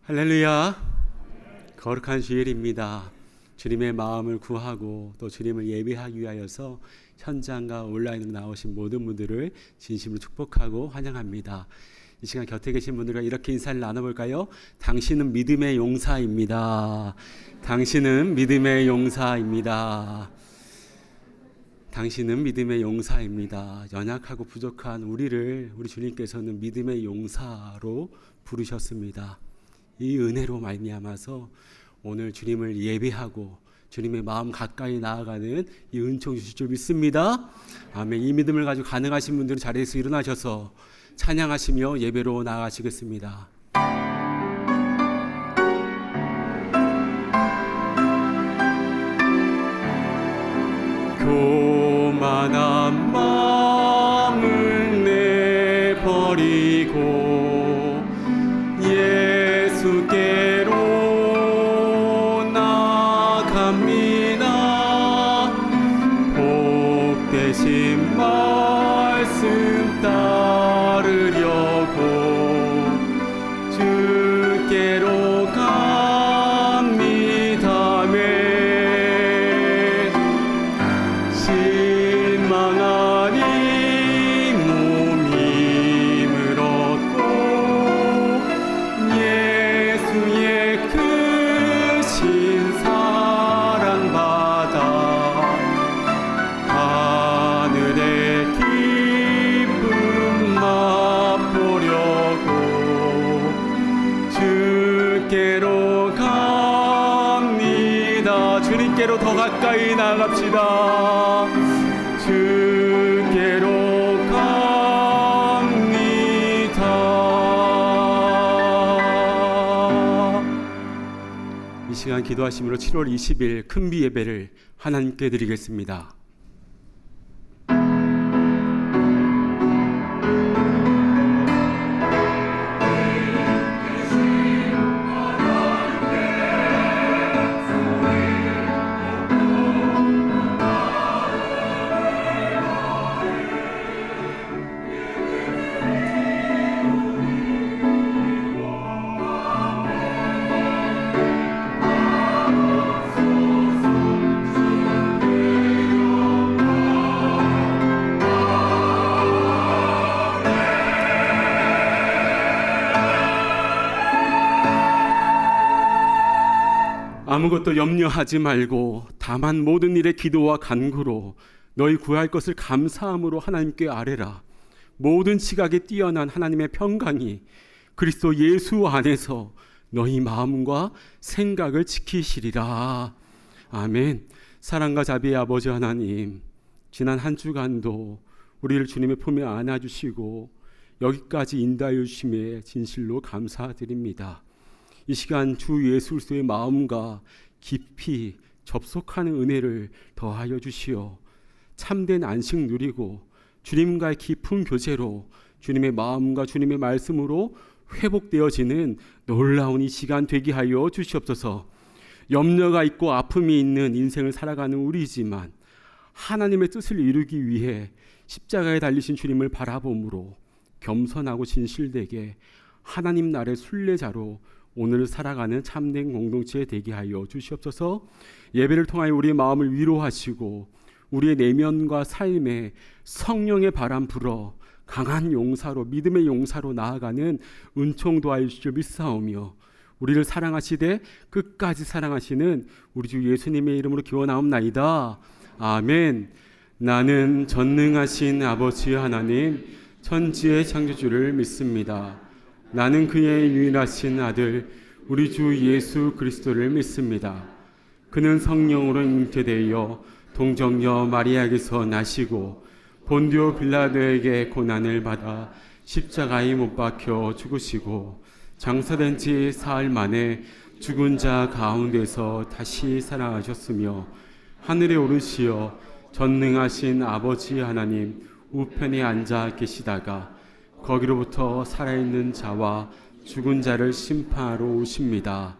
할렐루야. 거룩한 주일입니다. 주님의 마음을 구하고 또 주님을 예배하기 위하여서 현장과 온라인으로 나오신 모든 분들을 진심으로 축복하고 환영합니다. 이 시간 곁에 계신 분들과 이렇게 인사를 나눠볼까요? 당신은 믿음의 용사입니다. 당신은 믿음의 용사입니다. 당신은 믿음의 용사입니다. 연약하고 부족한 우리 주님께서는 믿음의 용사로 부르셨습니다. 이 은혜로 말미암아서 오늘 주님을 예배하고 주님의 마음 가까이 나아가는 이 은총 주실 줄 믿습니다. 아멘. 이 믿음을 가지고 가능하신 분들은 자리에서 일어나셔서 찬양하시며 예배로 나아가시겠습니다. 교만한 마음을 내버리고 예수께로 나갑니다. 복되신 말씀 따르려고 주께로 갑니다. 실망하니 몸 힘을 얻고 예수의 크신 사랑 받아 하늘의 기쁨 맛보려고 주께로 갑니다. 주님께로 더 가까이 나갑시다. 주께로 갑니다. 이 시간 기도하심으로 7월 20일 큰비 예배를 하나님께 드리겠습니다. 아무것도 염려하지 말고 다만 모든 일에 기도와 간구로 너희 구할 것을 감사함으로 하나님께 아뢰라. 모든 지각에 뛰어난 하나님의 평강이 그리스도 예수 안에서 너희 마음과 생각을 지키시리라. 아멘. 사랑과 자비의 아버지 하나님, 지난 한 주간도 우리를 주님의 품에 안아주시고 여기까지 인도하여 주심에 진실로 감사드립니다. 이 시간 주 예수 그리스도의 마음과 깊이 접속하는 은혜를 더하여 주시어 참된 안식 누리고 주님과의 깊은 교제로 주님의 마음과 주님의 말씀으로 회복되어지는 놀라운 이 시간 되게 하여 주시옵소서. 염려가 있고 아픔이 있는 인생을 살아가는 우리지만 하나님의 뜻을 이루기 위해 십자가에 달리신 주님을 바라봄으로 겸손하고 진실되게 하나님 나라의 순례자로 오늘 살아가는 참된 공동체 되게 하여 주시옵소서. 예배를 통하여 우리의 마음을 위로하시고 우리의 내면과 삶에 성령의 바람 불어 강한 용사로 믿음의 용사로 나아가는 은총 도와주실 줄 믿사오며 우리를 사랑하시되 끝까지 사랑하시는 우리 주 예수님의 이름으로 기원하옵나이다. 아멘. 나는 전능하신 아버지 하나님 천지의 창조주를 믿습니다. 나는 그의 유일하신 아들 우리 주 예수 그리스도를 믿습니다. 그는 성령으로 잉태되어 동정녀 마리아에게서 나시고 본디오 빌라도에게 고난을 받아 십자가에 못 박혀 죽으시고 장사된 지 사흘 만에 죽은 자 가운데서 다시 살아나셨으며 하늘에 오르시어 전능하신 아버지 하나님 우편에 앉아 계시다가 거기로부터 살아있는 자와 죽은 자를 심판하러 오십니다.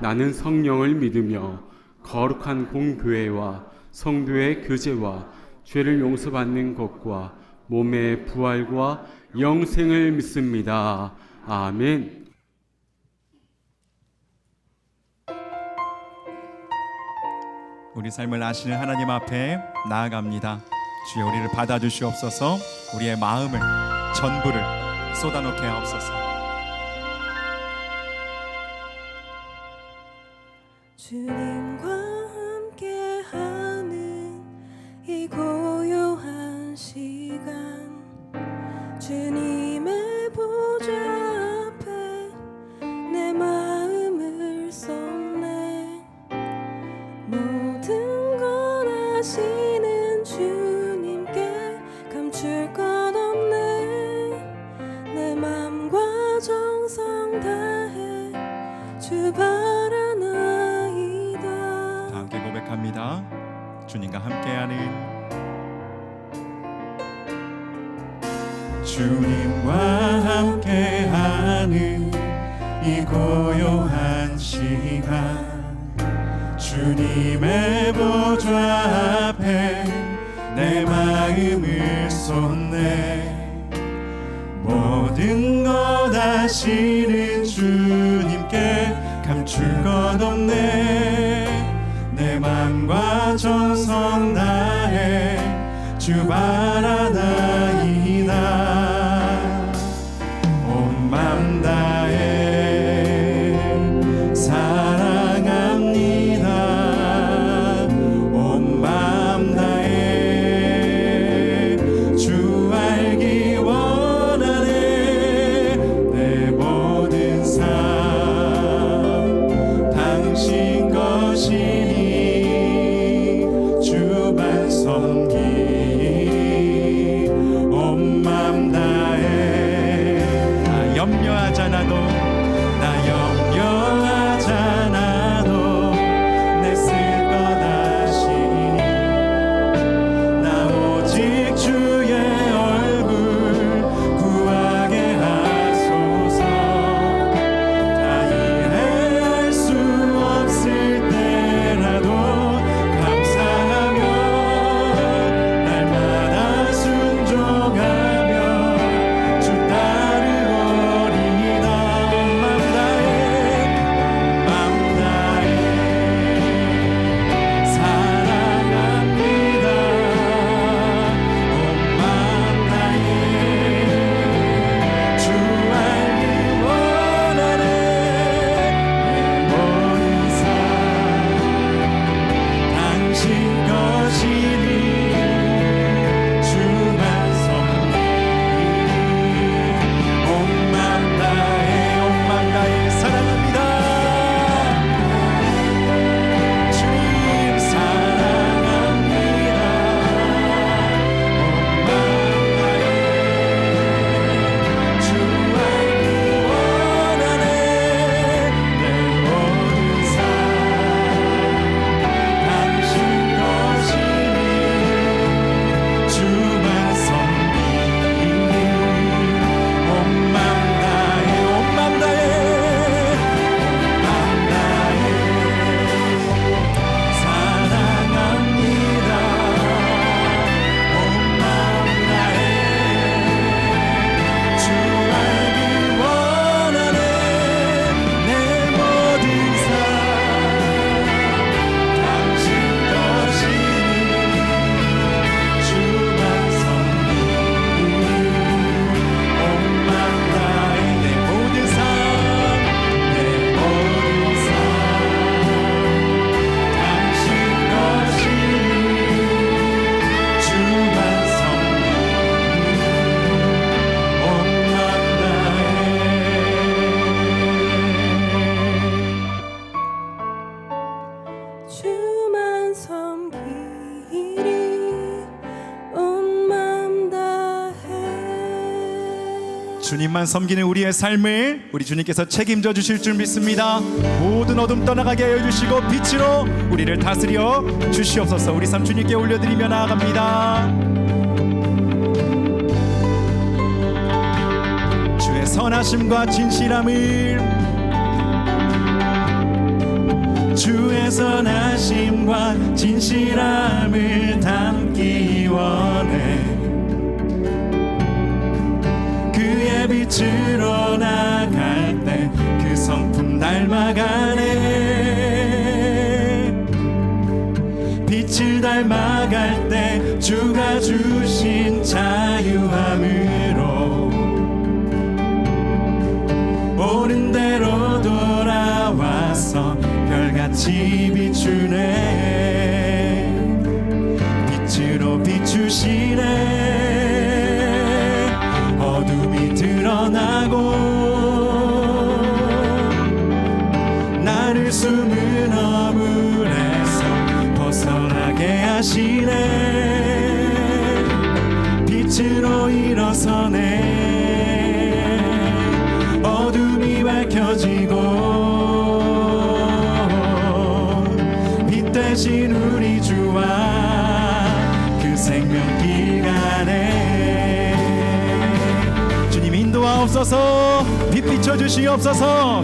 나는 성령을 믿으며 거룩한 공교회와 성도의 교제와 죄를 용서받는 것과 몸의 부활과 영생을 믿습니다. 아멘. 우리 삶을 아시는 하나님 앞에 나아갑니다. 주여 우리를 받아주시옵소서. 우리의 마음을 전부를 쏟아놓게 하옵소서. 주님과 함께하는 이 고요한 시간, 주님의 보좌 앞에 내 마음을 쏟네. 모든 걸 아시는 주님께 감출 것 없네. 내 맘과 정성 다해 주 바라나이다. 다 함께 고백합니다. 주님과 함께하는 이 고요한 시간, 주님의 보좌 앞에 내 마음을 쏟네. 모든 것 아시는 주님께 감출 것 없네. 내 맘과 정성 다해 주 바라나이다. 온 맘 다해 사랑합니다. 온 맘 다해 주 알기 원하네. 내 모든 삶 당신 것이니 주만 섬기. 온 맘 다해 나 염려하지 않아도 내 쓸 것 아시니. 나 오직 주의 얼굴 구하게 하소서. 다 이해할 수 없을 때라도 감사하며 날마다 순종하며 주 따르오리다. 온 맘 다해 사랑합니다. 온 맘 다해 주 알기 원하네. 내 모든 삶 당신 것이니 주만 섬기. 온 맘 다해 사랑합니다. 주님 사랑합니다. 온 맘 다해 주 알기 원하네. 내 모든 삶 당신 것이니 주만 섬기. 온 맘 다해 사랑합니다. 온 맘 다해 주 알기 원하네. 내 모든 삶 당신 것이니 주만 섬기. 온 맘 다해 내 모든 삶 당신 것이니 주만 섬기. 온 맘 다해 주만 섬기리. 온 맘 다해. 주님만 섬기는 우리의 삶을 우리 주님께서 책임져 주실 줄 믿습니다. 모든 어둠 떠나가게 하여 주시고 빛으로 우리를 다스려 주시옵소서. 우리 삶 주님께 올려드리며 나아갑니다. 주의 선하심과 진실함을, 주의 선하심과 진실함을 담기 원해. 그의 빛으로 나갈 때 그 성품 닮아가네. 닮아갈 때 주가 주신 자유함으로 옳은 대로 돌아와서 별같이 비추네. 빛으로 비추시네. 어둠이 드러나고 나를 숨은 어물에서 벗어나게 하시네. 빛으로 일어서네. 어둠이 밝혀지고 빛 대신 우리 주와 그 생명길 가네. 주님 인도하옵소서. 빛 비춰주시옵소서.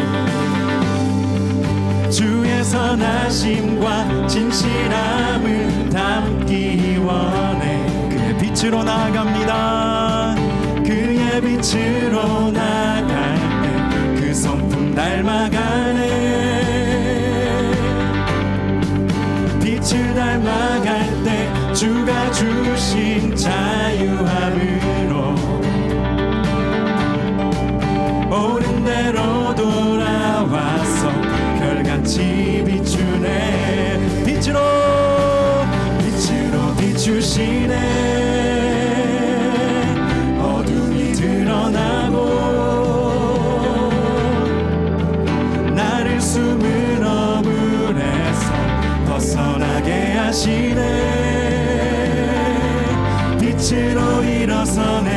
주의 선하심과 진실함을 담기 원해. 그의 빛으로 나아갑니다. 그의 빛으로 나갈 때 그 성품 닮아가네. 빛을 닮아갈 때 주가 주신 자유함으로 옳은 대로 돌아와서 별같이 비추네. 빛으로 비추시네. 어둠이 드러나고 나를 숨은 어물에서 벗어나게 하시네. 빛으로 일어서네.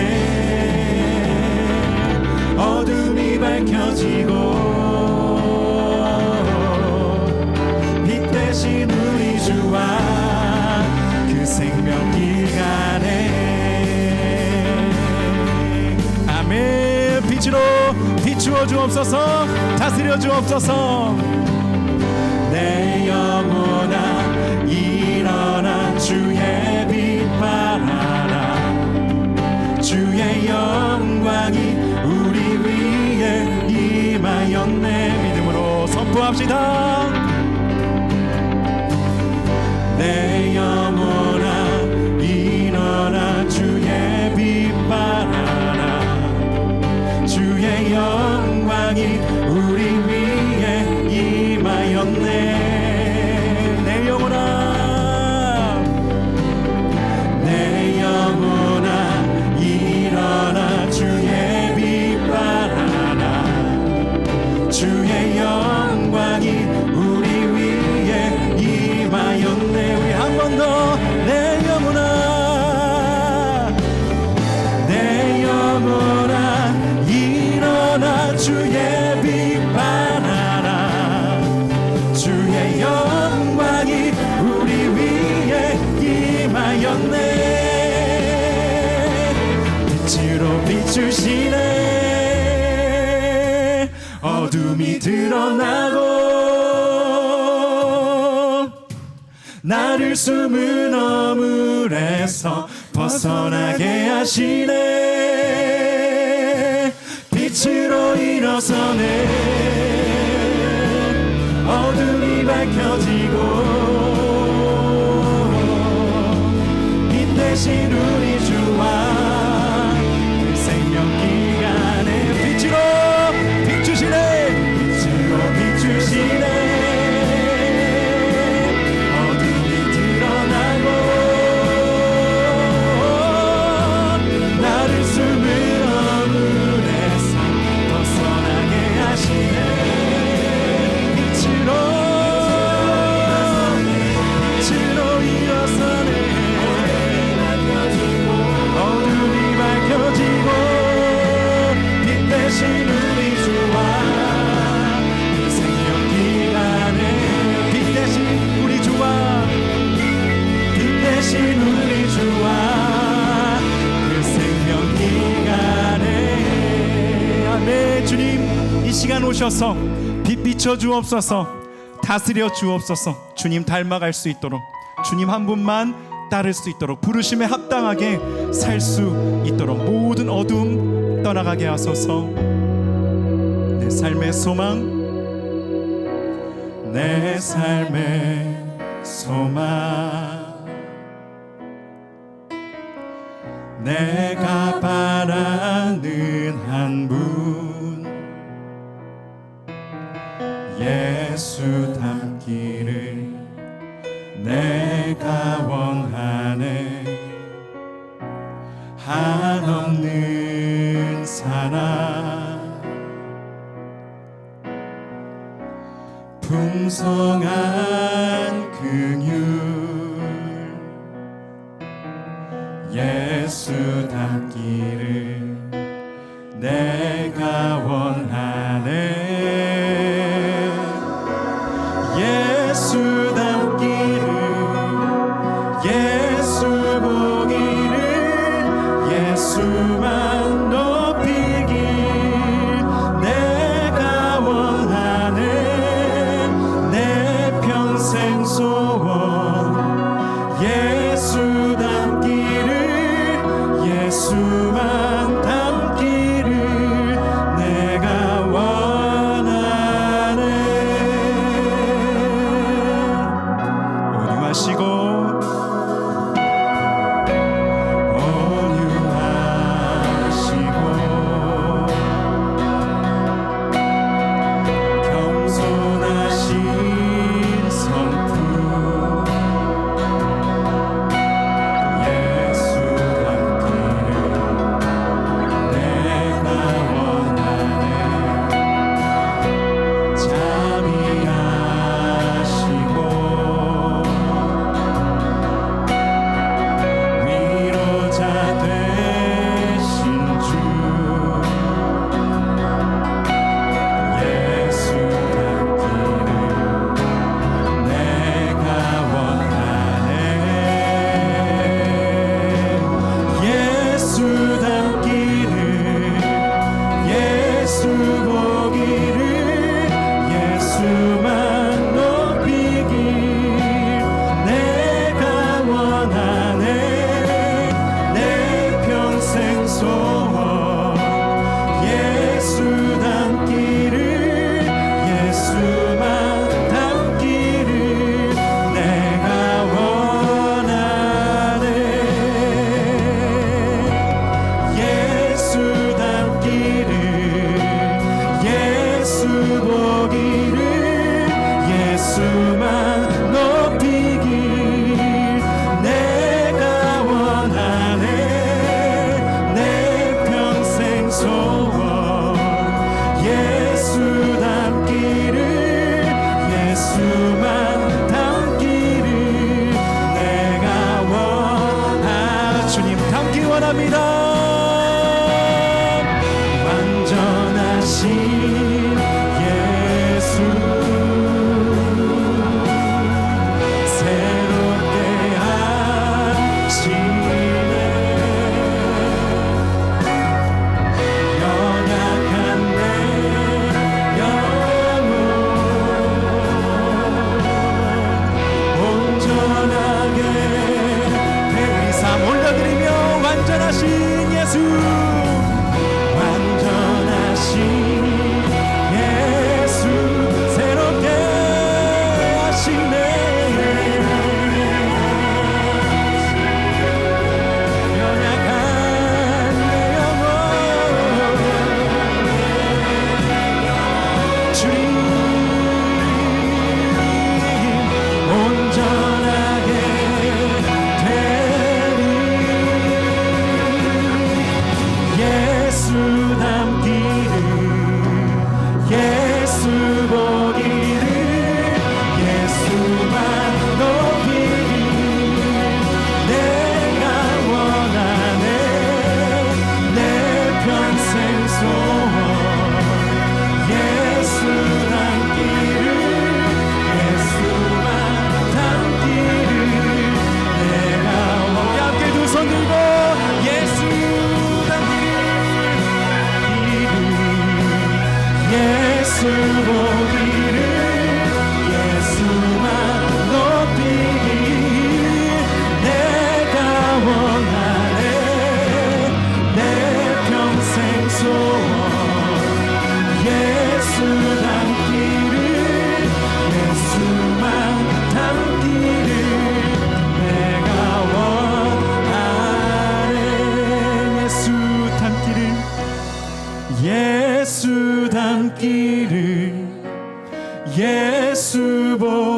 어둠이 밝혀지고 대신 우리 주와 그 생명길 가네. 아멘. 빛으로 비추어 주옵소서. 다스려 주옵소서. 내 영혼아 일어나 주의 빛 발하라. 주의 영광이 우리 위에 임하였네. 믿음으로 선포합시다. 내 영혼아 일어나 주의 빛 발하라. 주의 영광이 우리 위에 임하였네. 내 영혼아 내 영혼아 일어나 주의 빛 발하라. 주의 영광이 우리 위에 임하였네. 우리 한 번 더. 내 영혼아 내 영혼아 일어나 주의 빛 발하라. 주의 영광이 우리 위에 임하였네. 빛으로 비추시네. 어둠이 드러나고 나를 숨은 어물에서 벗어나게 하시네. 빛으로 일어서네. 어둠이 밝혀지고 빛 대신 우리 주와 그 생명길 가네. 빛으로 비추시네. 빛으로 비추시네. 주님 이 시간 오셔서 빛 비춰 주옵소서. 다스려 주옵소서. 주님 닮아갈 수 있도록, 주님 한 분만 따를 수 있도록, 부르심에 합당하게 살 수 있도록 모든 어둠 떠나가게 하소서. 내 삶의 소망, 내 삶의 소망. 내가 바라는 한 분, 예수 닮기를 내가 원하네. 한없는 사랑, 풍성한 긍휼, 예수 닮기를 내가 원하네. 예수 닮기를, 예수 보기를, 예수만 높이길 내가 원하네. 내 평생 소원, 예수 닮기를, 예수만 닮기를 내가 원하네. 온유하시고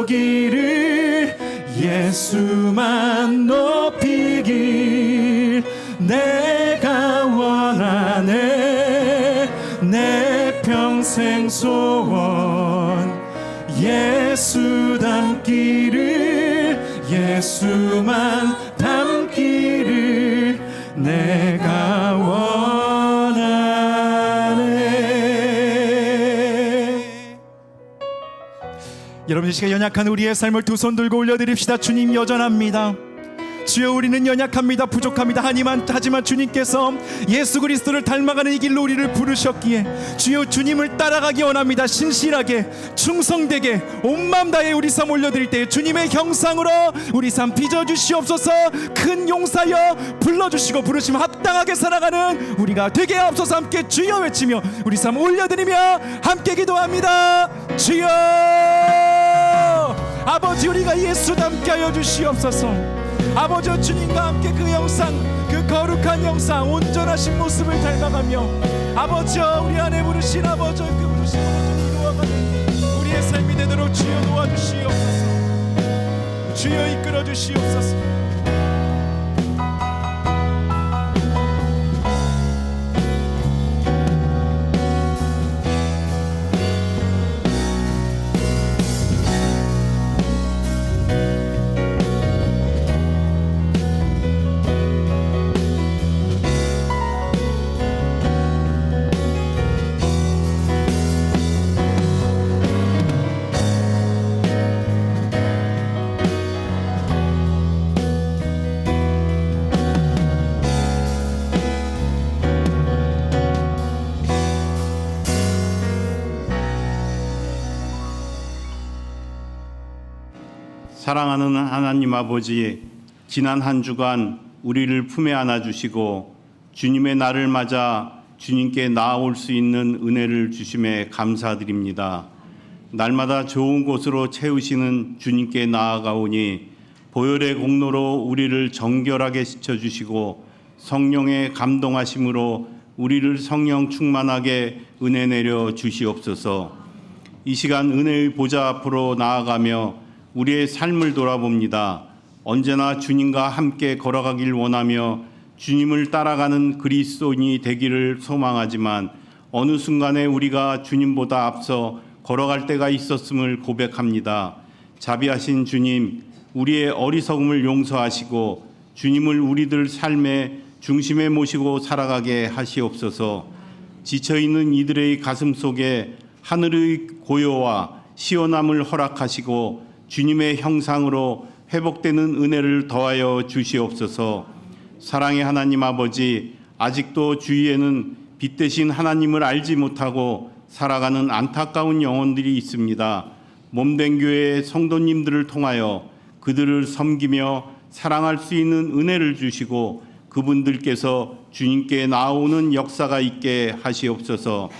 보기를 예수만 높이길 내가 원하네 내 평생 소원 예수 닮기를 예수만 닮기를 내가 원하네. 여러분 이 시간 연약한 우리의 삶을 두 손 들고 올려드립시다. 주님 여전합니다. 주여 우리는 연약합니다. 부족합니다. 하지만 주님께서 예수 그리스도를 닮아가는 이 길로 우리를 부르셨기에 주여 주님을 따라가기 원합니다. 신실하게 충성되게 온 마음 다해 우리 삶 올려드릴 때 주님의 형상으로 우리 삶 빚어주시옵소서. 큰 용사여 불러주시고 부르심 합당하게 살아가는 우리가 되게 하옵소서. 함께 주여 외치며 우리 삶 올려드리며 함께 기도합니다. 주여 아버지 우리가 예수 닮게 하여 주시옵소서. 아버지 주님과 함께 그 형상 그 거룩한 형상 온전하신 모습을 닮아가며 아버지 우리 안에 부르신 아버지 그 부르심으로 좀 이루어가는 우리의 삶이 되도록 주여 도와주시옵소서. 주여 이끌어 주시옵소서. 사랑하는 하나님 아버지, 지난 한 주간 우리를 품에 안아주시고 주님의 날을 맞아 주님께 나아올 수 있는 은혜를 주심에 감사드립니다. 날마다 좋은 곳으로 채우시는 주님께 나아가오니 보혈의 공로로 우리를 정결하게 씻어주시고 성령의 감동하심으로 우리를 성령 충만하게 은혜 내려 주시옵소서. 이 시간 은혜의 보좌 앞으로 나아가며 우리의 삶을 돌아봅니다. 언제나 주님과 함께 걸어가길 원하며 주님을 따라가는 그리스도인이 되기를 소망하지만 어느 순간에 우리가 주님보다 앞서 걸어갈 때가 있었음을 고백합니다. 자비하신 주님, 우리의 어리석음을 용서하시고 주님을 우리들 삶의 중심에 모시고 살아가게 하시옵소서. 지쳐있는 이들의 가슴 속에 하늘의 고요와 시원함을 허락하시고 주님의 형상으로 회복되는 은혜를 더하여 주시옵소서. 사랑의 하나님 아버지, 아직도 주위에는 빛 대신 하나님을 알지 못하고 살아가는 안타까운 영혼들이 있습니다. 몸된 교회의 성도님들을 통하여 그들을 섬기며 사랑할 수 있는 은혜를 주시고 그분들께서 주님께 나아오는 역사가 있게 하시옵소서.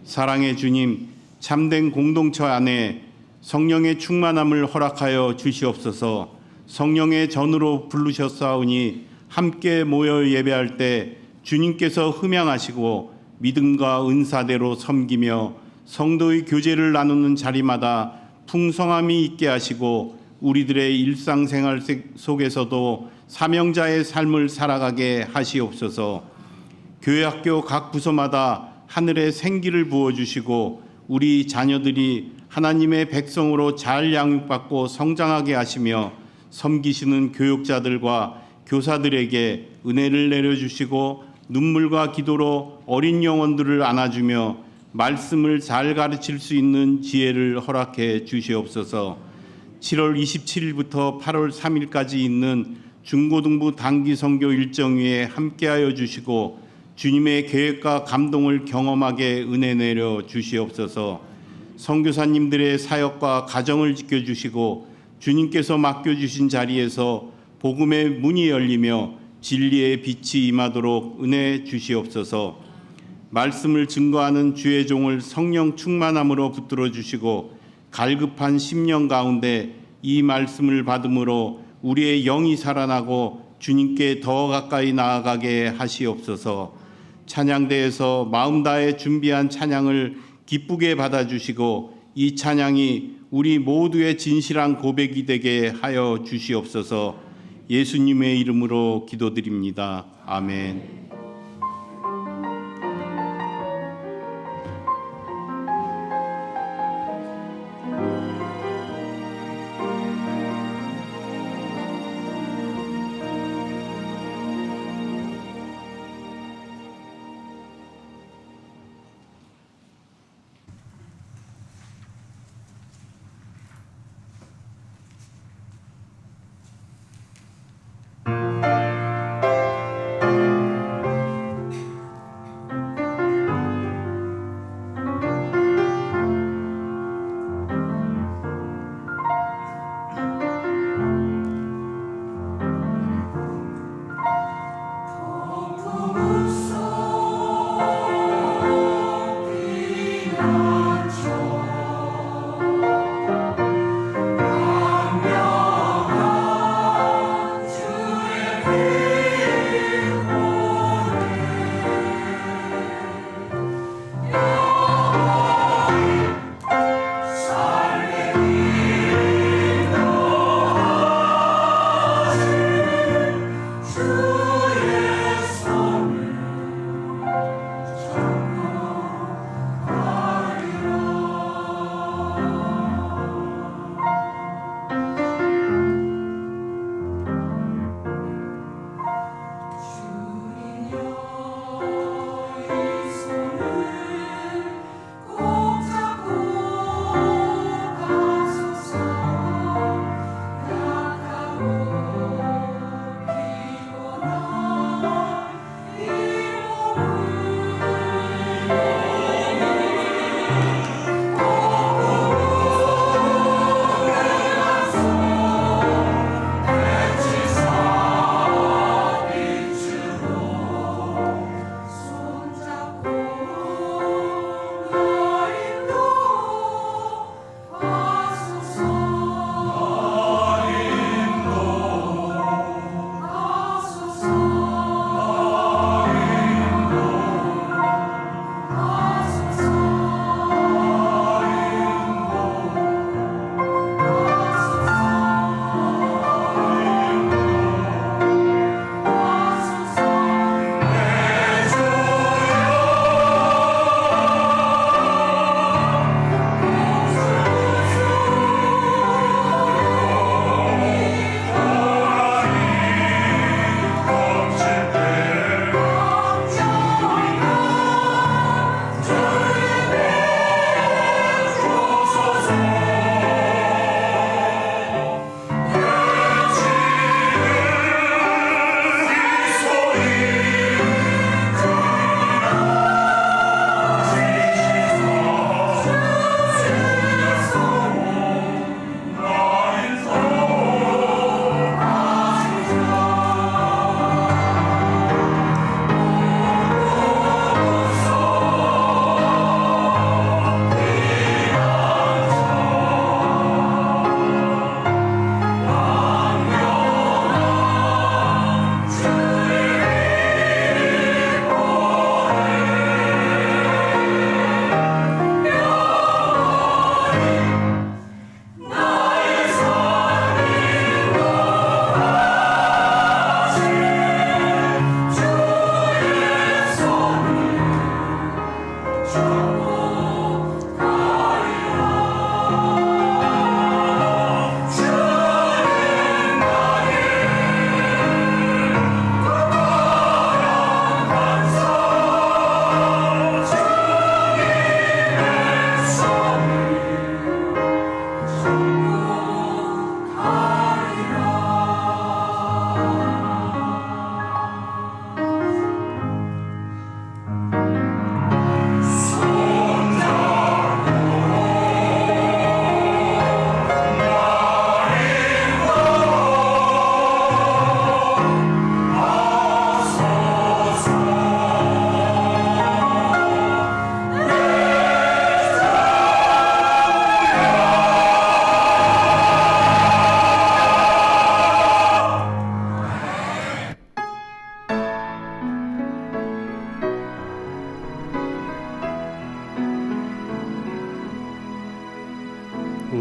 사랑의 주님, 참된 공동체 안에 성령의 충만함을 허락하여 주시옵소서. 성령의 전으로 부르셨사오니 함께 모여 예배할 때 주님께서 흠양하시고 믿음과 은사대로 섬기며 성도의 교제를 나누는 자리마다 풍성함이 있게 하시고 우리들의 일상생활 속에서도 사명자의 삶을 살아가게 하시옵소서. 교회학교 각 부서마다 하늘의 생기를 부어주시고 우리 자녀들이 하나님의 백성으로 잘 양육받고 성장하게 하시며 섬기시는 교육자들과 교사들에게 은혜를 내려주시고 눈물과 기도로 어린 영혼들을 안아주며 말씀을 잘 가르칠 수 있는 지혜를 허락해 주시옵소서. 7월 27일부터 8월 3일까지 있는 중고등부 단기 선교 일정 위에 함께하여 주시고 주님의 계획과 감동을 경험하게 은혜 내려 주시옵소서. 선교사님들의 사역과 가정을 지켜주시고 주님께서 맡겨주신 자리에서 복음의 문이 열리며 진리의 빛이 임하도록 은혜 주시옵소서. 말씀을 증거하는 주의 종을 성령 충만함으로 붙들어 주시고 갈급한 심령 가운데 이 말씀을 받음으로 우리의 영이 살아나고 주님께 더 가까이 나아가게 하시옵소서. 찬양대에서 마음 다해 준비한 찬양을 기쁘게 받아주시고 이 찬양이 우리 모두의 진실한 고백이 되게 하여 주시옵소서. 예수님의 이름으로 기도드립니다. 아멘.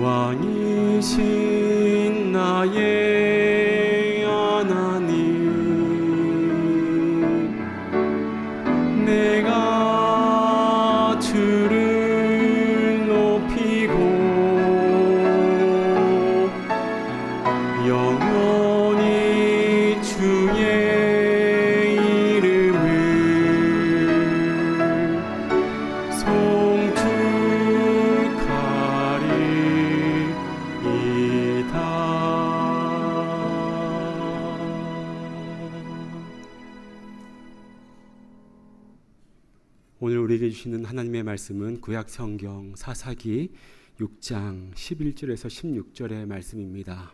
왕이신 나의 하나님, 내가 주를 높이고 영원히 주의 이름을 오늘 우리에게 주시는 하나님의 말씀은 구약 성경 사사기 6장 11절에서 16절의 말씀입니다.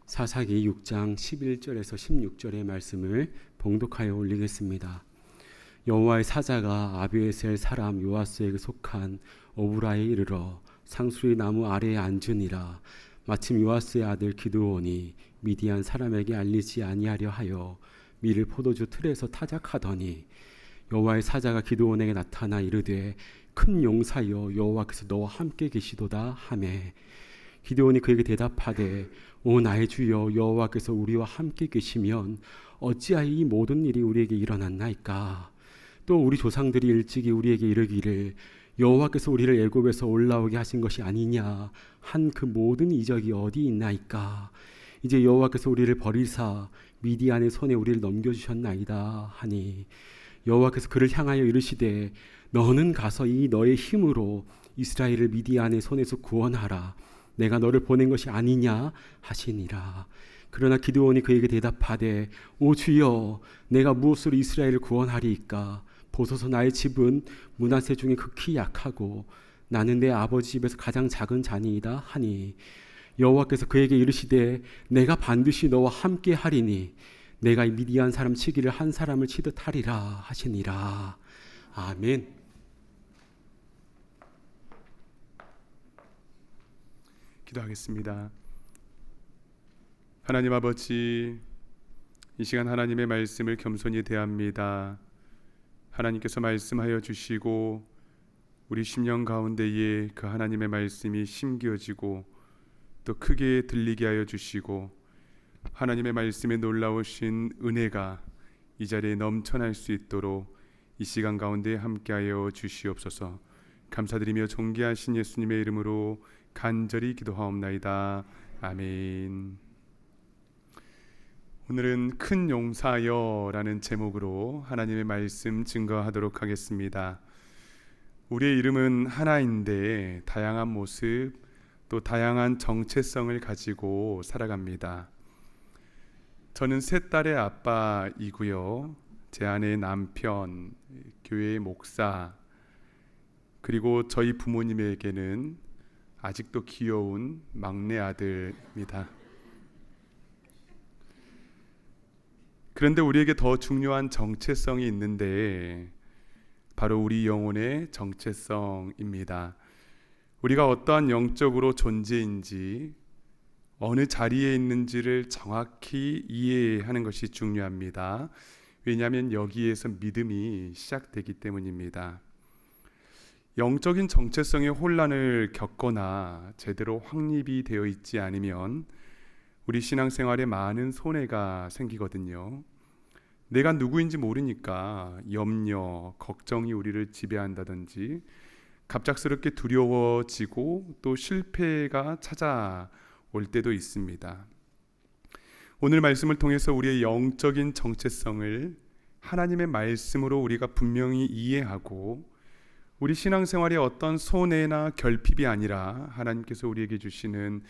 사사기 6장 11절에서 16절의 말씀을 봉독하여 올리겠습니다. 여호와의 사자가 아비에셀 사람 요아스에게 속한 오브라에 이르러 상수리 나무 아래에 앉으니라. 마침 요아스의 아들 기드온이 미디안 사람에게 알리지 아니하려 하여 밀을 포도주 틀에서 타작하더니 여호와의 사자가 기드온에게 나타나 이르되 큰 용사여 여호와께서 너와 함께 계시도다 하매 기드온이 그에게 대답하되 오 나의 주여 여호와께서 우리와 함께 계시면 어찌하여 이 모든 일이 우리에게 일어났나이까. 또 우리 조상들이 일찍이 우리에게 이르기를 여호와께서 우리를 애굽에서 올라오게 하신 것이 아니냐 한 그 모든 이적이 어디 있나이까. 이제 여호와께서 우리를 버리사 미디안의 손에 우리를 넘겨주셨나이다 하니 여호와께서 그를 향하여 이르시되 너는 가서 이 너의 힘으로 이스라엘을 미디안의 손에서 구원하라. 내가 너를 보낸 것이 아니냐 하시니라. 그러나 기드온이 그에게 대답하되 오 주여 내가 무엇으로 이스라엘을 구원하리이까. 보소서 나의 집은 므낫세 중에 극히 약하고 나는 내 아버지 집에서 가장 작은 자니이다 하니 여호와께서 그에게 이르시되 내가 반드시 너와 함께 하리니 내가 이 미디안 사람 치기를 한 사람을 치듯 하리라 하시니라. 아멘. 기도하겠습니다. 하나님 아버지, 이 시간 하나님의 말씀을 겸손히 대합니다. 하나님께서 말씀하여 주시고 우리 심령 가운데에 그 하나님의 말씀이 심겨지고 또 크게 들리게 하여 주시고 하나님의 말씀에 놀라우신 은혜가 이 자리에 넘쳐날 수 있도록 이 시간 가운데 함께하여 주시옵소서. 감사드리며 존귀하신 예수님의 이름으로 간절히 기도하옵나이다. 아멘. 오늘은 큰 용사여라는 제목으로 하나님의 말씀 증거하도록 하겠습니다. 우리의 이름은 하나인데 다양한 모습 또 다양한 정체성을 가지고 살아갑니다. 저는 세 딸의 아빠이고요. 제 아내의 남편, 교회의 목사, 그리고 저희 부모님에게는 아직도 귀여운 막내 아들입니다. 그런데 우리에게 더 중요한 정체성이 있는데 바로 우리 영혼의 정체성입니다. 우리가 어떠한 영적으로 존재인지 어느 자리에 있는지를 정확히 이해하는 것이 중요합니다. 왜냐하면 여기에서 믿음이 시작되기 때문입니다. 영적인 정체성의 혼란을 겪거나 제대로 확립이 되어 있지 않으면 우리 신앙생활에 많은 손해가 생기거든요. 내가 누구인지 모르니까 염려, 걱정이 우리를 지배한다든지 갑작스럽게 두려워지고 또 실패가 찾아올 때도 있습니다. 오늘 말씀을 통해서 우리의 영적인 정체성을 하나님의 말씀으로 우리가 분명히 이해하고 우리 신앙생활에 어떤 손해나 결핍이 아니라 하나님께서 우리에게 주시는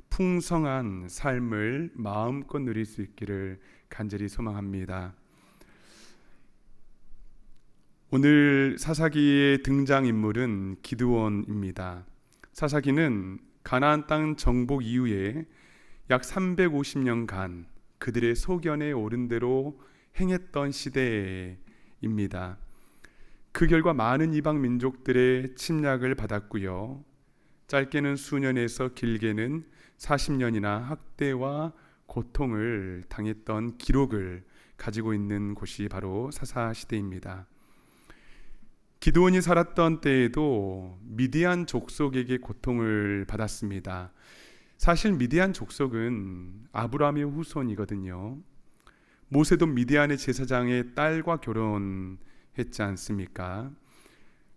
풍성한 삶을 마음껏 누릴 수 있기를 간절히 소망합니다. 오늘 사사기의 등장인물은 기드온입니다. 사사기는 가나안 땅 정복 이후에 약 350년간 그들의 소견에 오른 대로 행했던 시대입니다. 그 결과 많은 이방 민족들의 침략을 받았고요. 짧게는 수년에서 길게는 40년이나 학대와 고통을 당했던 기록을 가지고 있는 곳이 바로 사사시대입니다. 기드온이 살았던 때에도 미디안 족속에게 고통을 받았습니다. 사실 미디안 족속은 아브라함의 후손이거든요. 모세도 미디안의 제사장의 딸과 결혼했지 않습니까?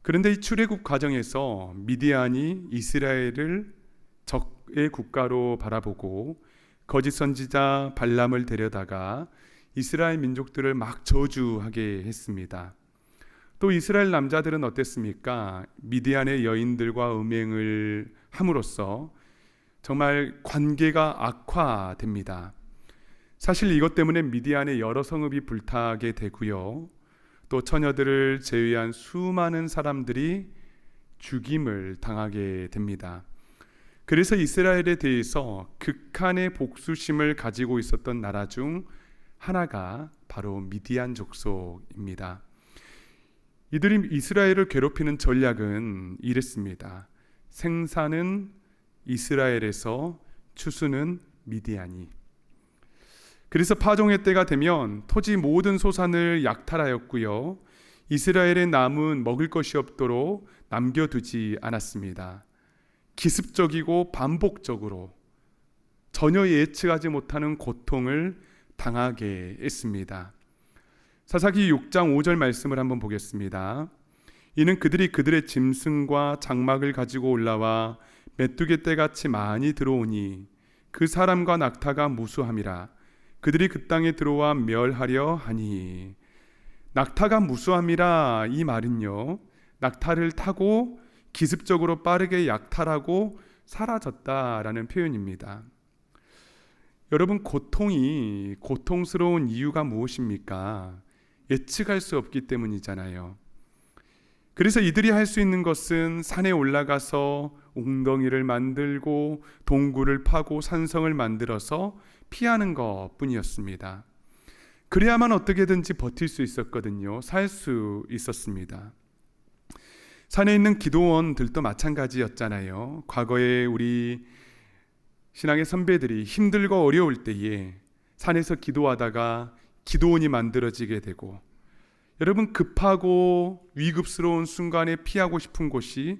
그런데 이 출애굽 과정에서 미디안이 이스라엘을 적의 국가로 바라보고 거짓 선지자 발람을 데려다가 이스라엘 민족들을 막 저주하게 했습니다. 또 이스라엘 남자들은 어땠습니까? 미디안의 여인들과 음행을 함으로써 정말 관계가 악화됩니다. 사실 이것 때문에 미디안의 여러 성읍이 불타게 되고요. 또 처녀들을 제외한 수많은 사람들이 죽임을 당하게 됩니다. 그래서 이스라엘에 대해서 극한의 복수심을 가지고 있었던 나라 중 하나가 바로 미디안 족속입니다. 이들이 이스라엘을 괴롭히는 전략은 이랬습니다. 생사는 이스라엘에서 추수는 미디안이. 그래서 파종의 때가 되면 토지 모든 소산을 약탈하였고요. 이스라엘의 남은 먹을 것이 없도록 남겨두지 않았습니다. 기습적이고 반복적으로 전혀 예측하지 못하는 고통을 당하게 했습니다. 사사기 6장 5절 말씀을 한번 보겠습니다. 이는 그들이 그들의 짐승과 장막을 가지고 올라와 메뚜기 떼같이 많이 들어오니 그 사람과 낙타가 무수함이라. 그들이 그 땅에 들어와 멸하려 하니. 낙타가 무수함이라 이 말은요, 낙타를 타고 기습적으로 빠르게 약탈하고 사라졌다라는 표현입니다. 여러분, 고통이 고통스러운 이유가 무엇입니까? 예측할 수 없기 때문이잖아요. 그래서 이들이 할 수 있는 것은 산에 올라가서 웅덩이를 만들고 동굴을 파고 산성을 만들어서 피하는 것뿐이었습니다. 그래야만 어떻게든지 버틸 수 있었거든요. 살 수 있었습니다. 산에 있는 기도원들도 마찬가지였잖아요. 과거에 우리 신앙의 선배들이 힘들고 어려울 때에 산에서 기도하다가 기도원이 만들어지게 되고, 여러분, 급하고 위급스러운 순간에 피하고 싶은 곳이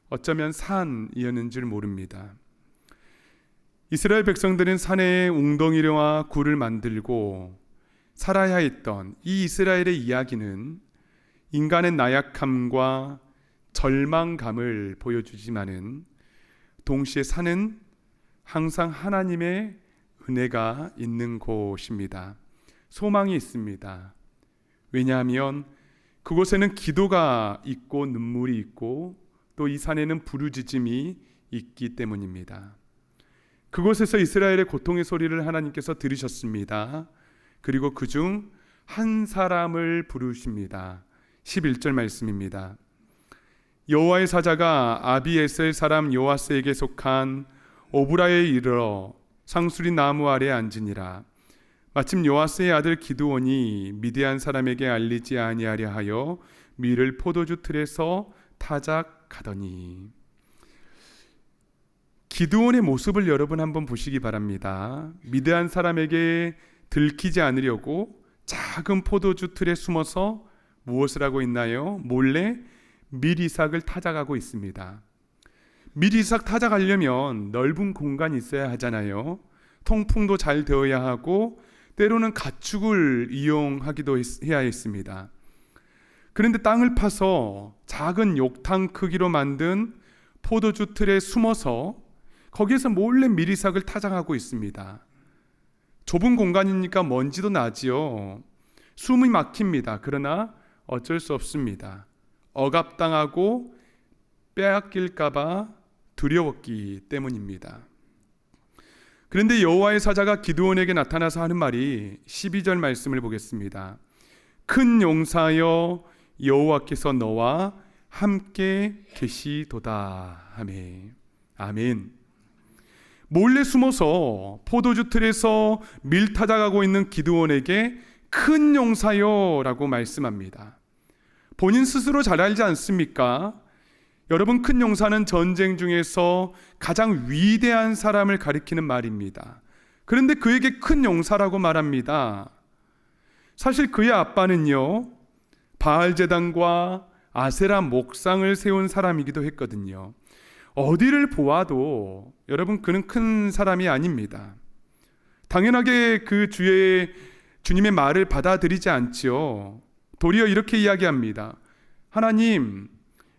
어쩌면 산이었는 줄 모릅니다. 이스라엘 백성들은 산에 웅덩이와 굴을 만들고 살아야 했던 이 이스라엘의 이야기는 인간의 나약함과 절망감을 보여주지만은 동시에 산은 항상 하나님의 은혜가 있는 곳입니다. 소망이 있습니다. 왜냐하면 그곳에는 기도가 있고 눈물이 있고 또 이 산에는 부르짖음이 있기 때문입니다. 그곳에서 이스라엘의 고통의 소리를 하나님께서 들으셨습니다. 그리고 그중 한 사람을 부르십니다. 11절 말씀입니다. 여호와의 사자가 아비에셀 사람 요아스에게 속한 오브라에 이르러 상수리 나무 아래에 앉으니라. 마침 요아스의 아들 기드온이 미디안 사람에게 알리지 아니하려 하여 밀을 포도주 틀에서 타작하더니. 기드온의 모습을 여러분 한번 보시기 바랍니다. 미디안 사람에게 들키지 않으려고 작은 포도주 틀에 숨어서 무엇을 하고 있나요? 몰래 밀이삭을 타작하고 있습니다. 밀이삭 타작하려면 넓은 공간이 있어야 하잖아요. 통풍도 잘 되어야 하고 때로는 가축을 이용하기도 해야 했습니다. 그런데 땅을 파서 작은 욕탕 크기로 만든 포도주 틀에 숨어서 거기에서 몰래 밀이삭을 타작하고 있습니다. 좁은 공간이니까 먼지도 나지요. 숨이 막힙니다. 그러나 어쩔 수 없습니다. 억압당하고 빼앗길까봐 두려웠기 때문입니다. 그런데 여호와의 사자가 기드온에게 나타나서 하는 말이 12절 말씀을 보겠습니다. 큰 용사여 여호와께서 너와 함께 계시도다 하매. 아멘. 몰래 숨어서 포도주 틀에서 밀 타작하고 있는 기드온에게 큰 용사여 라고 말씀합니다. 본인 스스로 잘 알지 않습니까? 여러분, 큰 용사는 전쟁 중에서 가장 위대한 사람을 가리키는 말입니다. 그런데 그에게 큰 용사라고 말합니다. 사실 그의 아빠는요, 바알 제단과 아세라 목상을 세운 사람이기도 했거든요. 어디를 보아도 여러분 그는 큰 사람이 아닙니다. 당연하게 그 주님의 말을 받아들이지 않지요. 도리어 이렇게 이야기합니다. 하나님,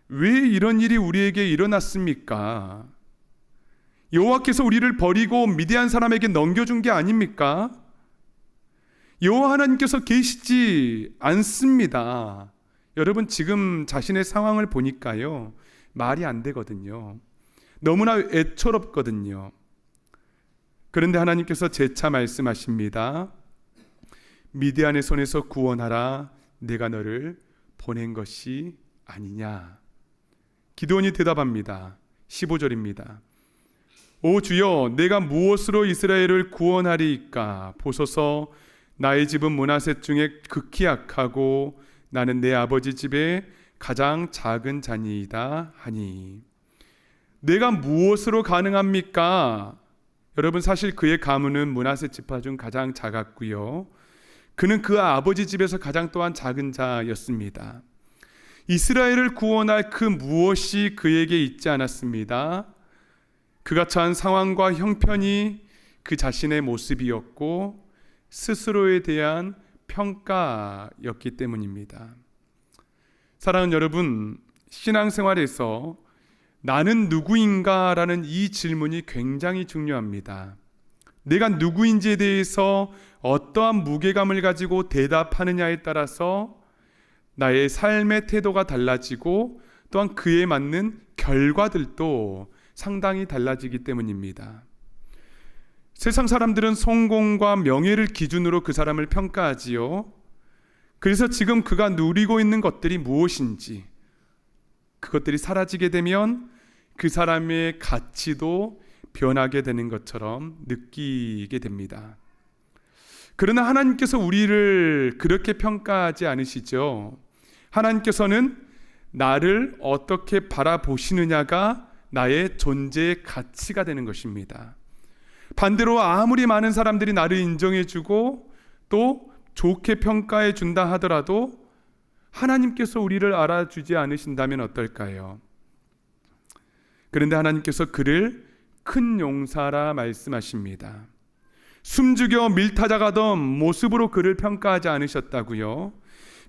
왜 이런 일이 우리에게 일어났습니까? 여호와께서 우리를 버리고 미디안 사람에게 넘겨준 게 아닙니까? 여호와 하나님께서 계시지 않습니다. 여러분 지금 자신의 상황을 보니까요, 말이 안 되거든요. 너무나 애처롭거든요. 그런데 하나님께서 재차 말씀하십니다. 미디안의 손에서 구원하라, 내가 너를 보낸 것이 아니냐. 기드온이 대답합니다. 15절입니다. 오 주여, 내가 무엇으로 이스라엘을 구원하리이까? 보소서, 나의 집은 므낫셋 중에 극히 약하고 나는 내 아버지 집에 가장 작은 자니이다 하니. 내가 무엇으로 가능합니까? 여러분 사실 그의 가문은 므낫셋 지파 중 가장 작았고요. 그는 그 아버지 집에서 가장 또한 작은 자였습니다. 이스라엘을 구원할 그 무엇이 그에게 있지 않았습니다. 그가 처한 상황과 형편이 그 자신의 모습이었고 스스로에 대한 평가였기 때문입니다. 사랑하는 여러분, 신앙생활에서 나는 누구인가 라는 이 질문이 굉장히 중요합니다. 내가 누구인지에 대해서 어떠한 무게감을 가지고 대답하느냐에 따라서 나의 삶의 태도가 달라지고 또한 그에 맞는 결과들도 상당히 달라지기 때문입니다. 세상 사람들은 성공과 명예를 기준으로 그 사람을 평가하지요. 그래서 지금 그가 누리고 있는 것들이 무엇인지, 그것들이 사라지게 되면 그 사람의 가치도 변하게 되는 것처럼 느끼게 됩니다. 그러나 하나님께서 우리를 그렇게 평가하지 않으시죠. 하나님께서는 나를 어떻게 바라보시느냐가 나의 존재의 가치가 되는 것입니다. 반대로 아무리 많은 사람들이 나를 인정해주고 또 좋게 평가해 준다 하더라도 하나님께서 우리를 알아주지 않으신다면 어떨까요? 그런데 하나님께서 그를 큰 용사라 말씀하십니다. 숨죽여 밀타작하던 모습으로 그를 평가하지 않으셨다고요.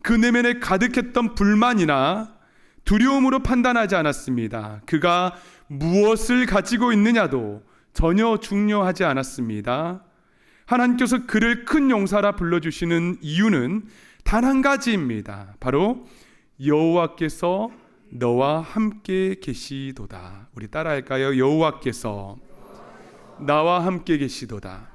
그 내면에 가득했던 불만이나 두려움으로 판단하지 않았습니다. 그가 무엇을 가지고 있느냐도 전혀 중요하지 않았습니다. 하나님께서 그를 큰 용사라 불러주시는 이유는 단 한 가지입니다. 바로 여호와께서 너와 함께 계시도다. 우리 따라할까요? 여호와께서 나와 함께 계시도다.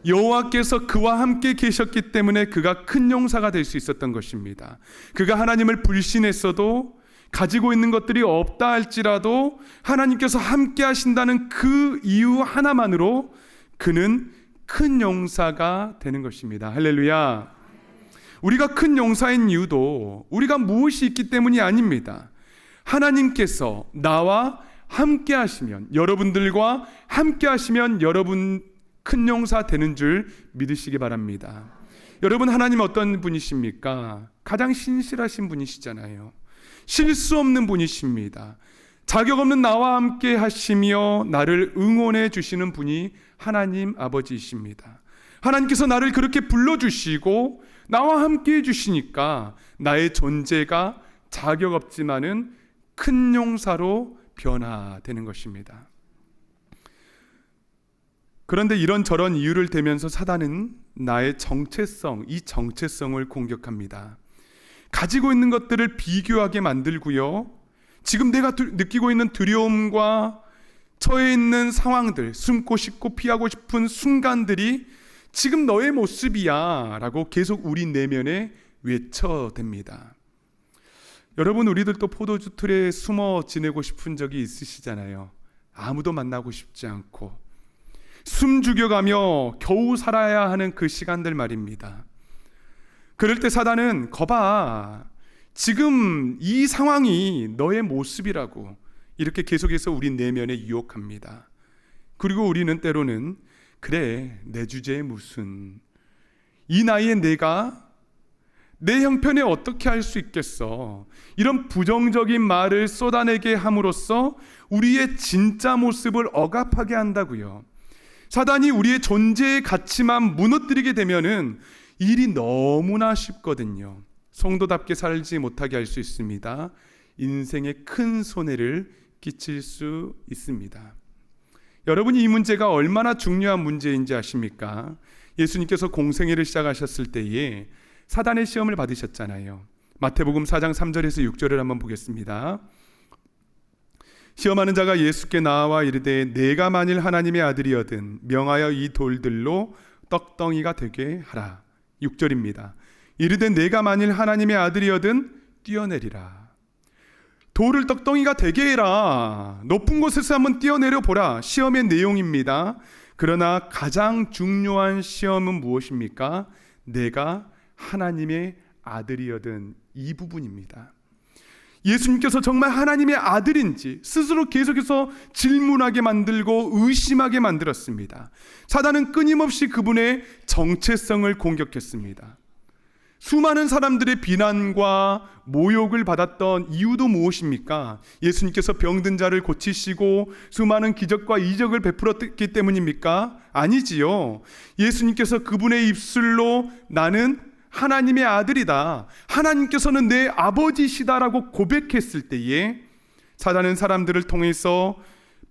여호와께서 그와 함께 계셨기 때문에 그가 큰 용사가 될 수 있었던 것입니다. 그가 하나님을 불신했어도, 가지고 있는 것들이 없다 할지라도 하나님께서 함께 하신다는 그 이유 하나만으로 그는 큰 용사가 되는 것입니다. 할렐루야. 우리가 큰 용사인 이유도 우리가 무엇이 있기 때문이 아닙니다. 하나님께서 나와 함께 하시면, 여러분들과 함께 하시면 여러분 큰 용사 되는 줄 믿으시기 바랍니다. 여러분, 하나님 어떤 분이십니까? 가장 신실하신 분이시잖아요. 실수 없는 분이십니다. 자격 없는 나와 함께 하시며 나를 응원해 주시는 분이 하나님 아버지이십니다. 하나님께서 나를 그렇게 불러주시고 나와 함께 해주시니까 나의 존재가 자격 없지만은 큰 용사로 변화되는 것입니다. 그런데 이런저런 이유를 대면서 사단은 나의 정체성, 이 정체성을 공격합니다. 가지고 있는 것들을 비교하게 만들고요. 지금 내가 느끼고 있는 두려움과 처해 있는 상황들, 숨고 싶고 피하고 싶은 순간들이 지금 너의 모습이야 라고 계속 우리 내면에 외쳐댑니다. 여러분, 우리들도 포도주 틀에 숨어 지내고 싶은 적이 있으시잖아요. 아무도 만나고 싶지 않고 숨 죽여가며 겨우 살아야 하는 그 시간들 말입니다. 그럴 때 사단은 거봐, 지금 이 상황이 너의 모습이라고 이렇게 계속해서 우리 내면에 유혹합니다. 그리고 우리는 때로는 그래, 내 주제에 무슨, 이 나이에 내가 내 형편에 어떻게 할 수 있겠어? 이런 부정적인 말을 쏟아내게 함으로써 우리의 진짜 모습을 억압하게 한다고요. 사단이 우리의 존재의 가치만 무너뜨리게 되면은 일이 너무나 쉽거든요. 성도답게 살지 못하게 할 수 있습니다. 인생에 큰 손해를 끼칠 수 있습니다. 여러분이 이 문제가 얼마나 중요한 문제인지 아십니까? 예수님께서 공생애를 시작하셨을 때에 사단의 시험을 받으셨잖아요. 마태복음 4장 3절에서 6절을 한번 보겠습니다. 시험하는 자가 예수께 나와 이르되 내가 만일 하나님의 아들이거든 명하여 이 돌들로 떡덩이가 되게 하라. 6절입니다. 이르되 내가 만일 하나님의 아들이거든 뛰어내리라. 돌을 떡덩이가 되게 해라. 높은 곳에서 한번 뛰어내려 보라. 시험의 내용입니다. 그러나 가장 중요한 시험은 무엇입니까? 내가 하나님의 아들이거든, 이 부분입니다. 예수님께서 정말 하나님의 아들인지 스스로 계속해서 질문하게 만들고 의심하게 만들었습니다. 사단은 끊임없이 그분의 정체성을 공격했습니다. 수많은 사람들의 비난과 모욕을 받았던 이유도 무엇입니까? 예수님께서 병든 자를 고치시고 수많은 기적과 이적을 베풀었기 때문입니까? 아니지요. 예수님께서 그분의 입술로 나는 하나님의 아들이다, 하나님께서는 내 아버지시다라고 고백했을 때에 사단은 사람들을 통해서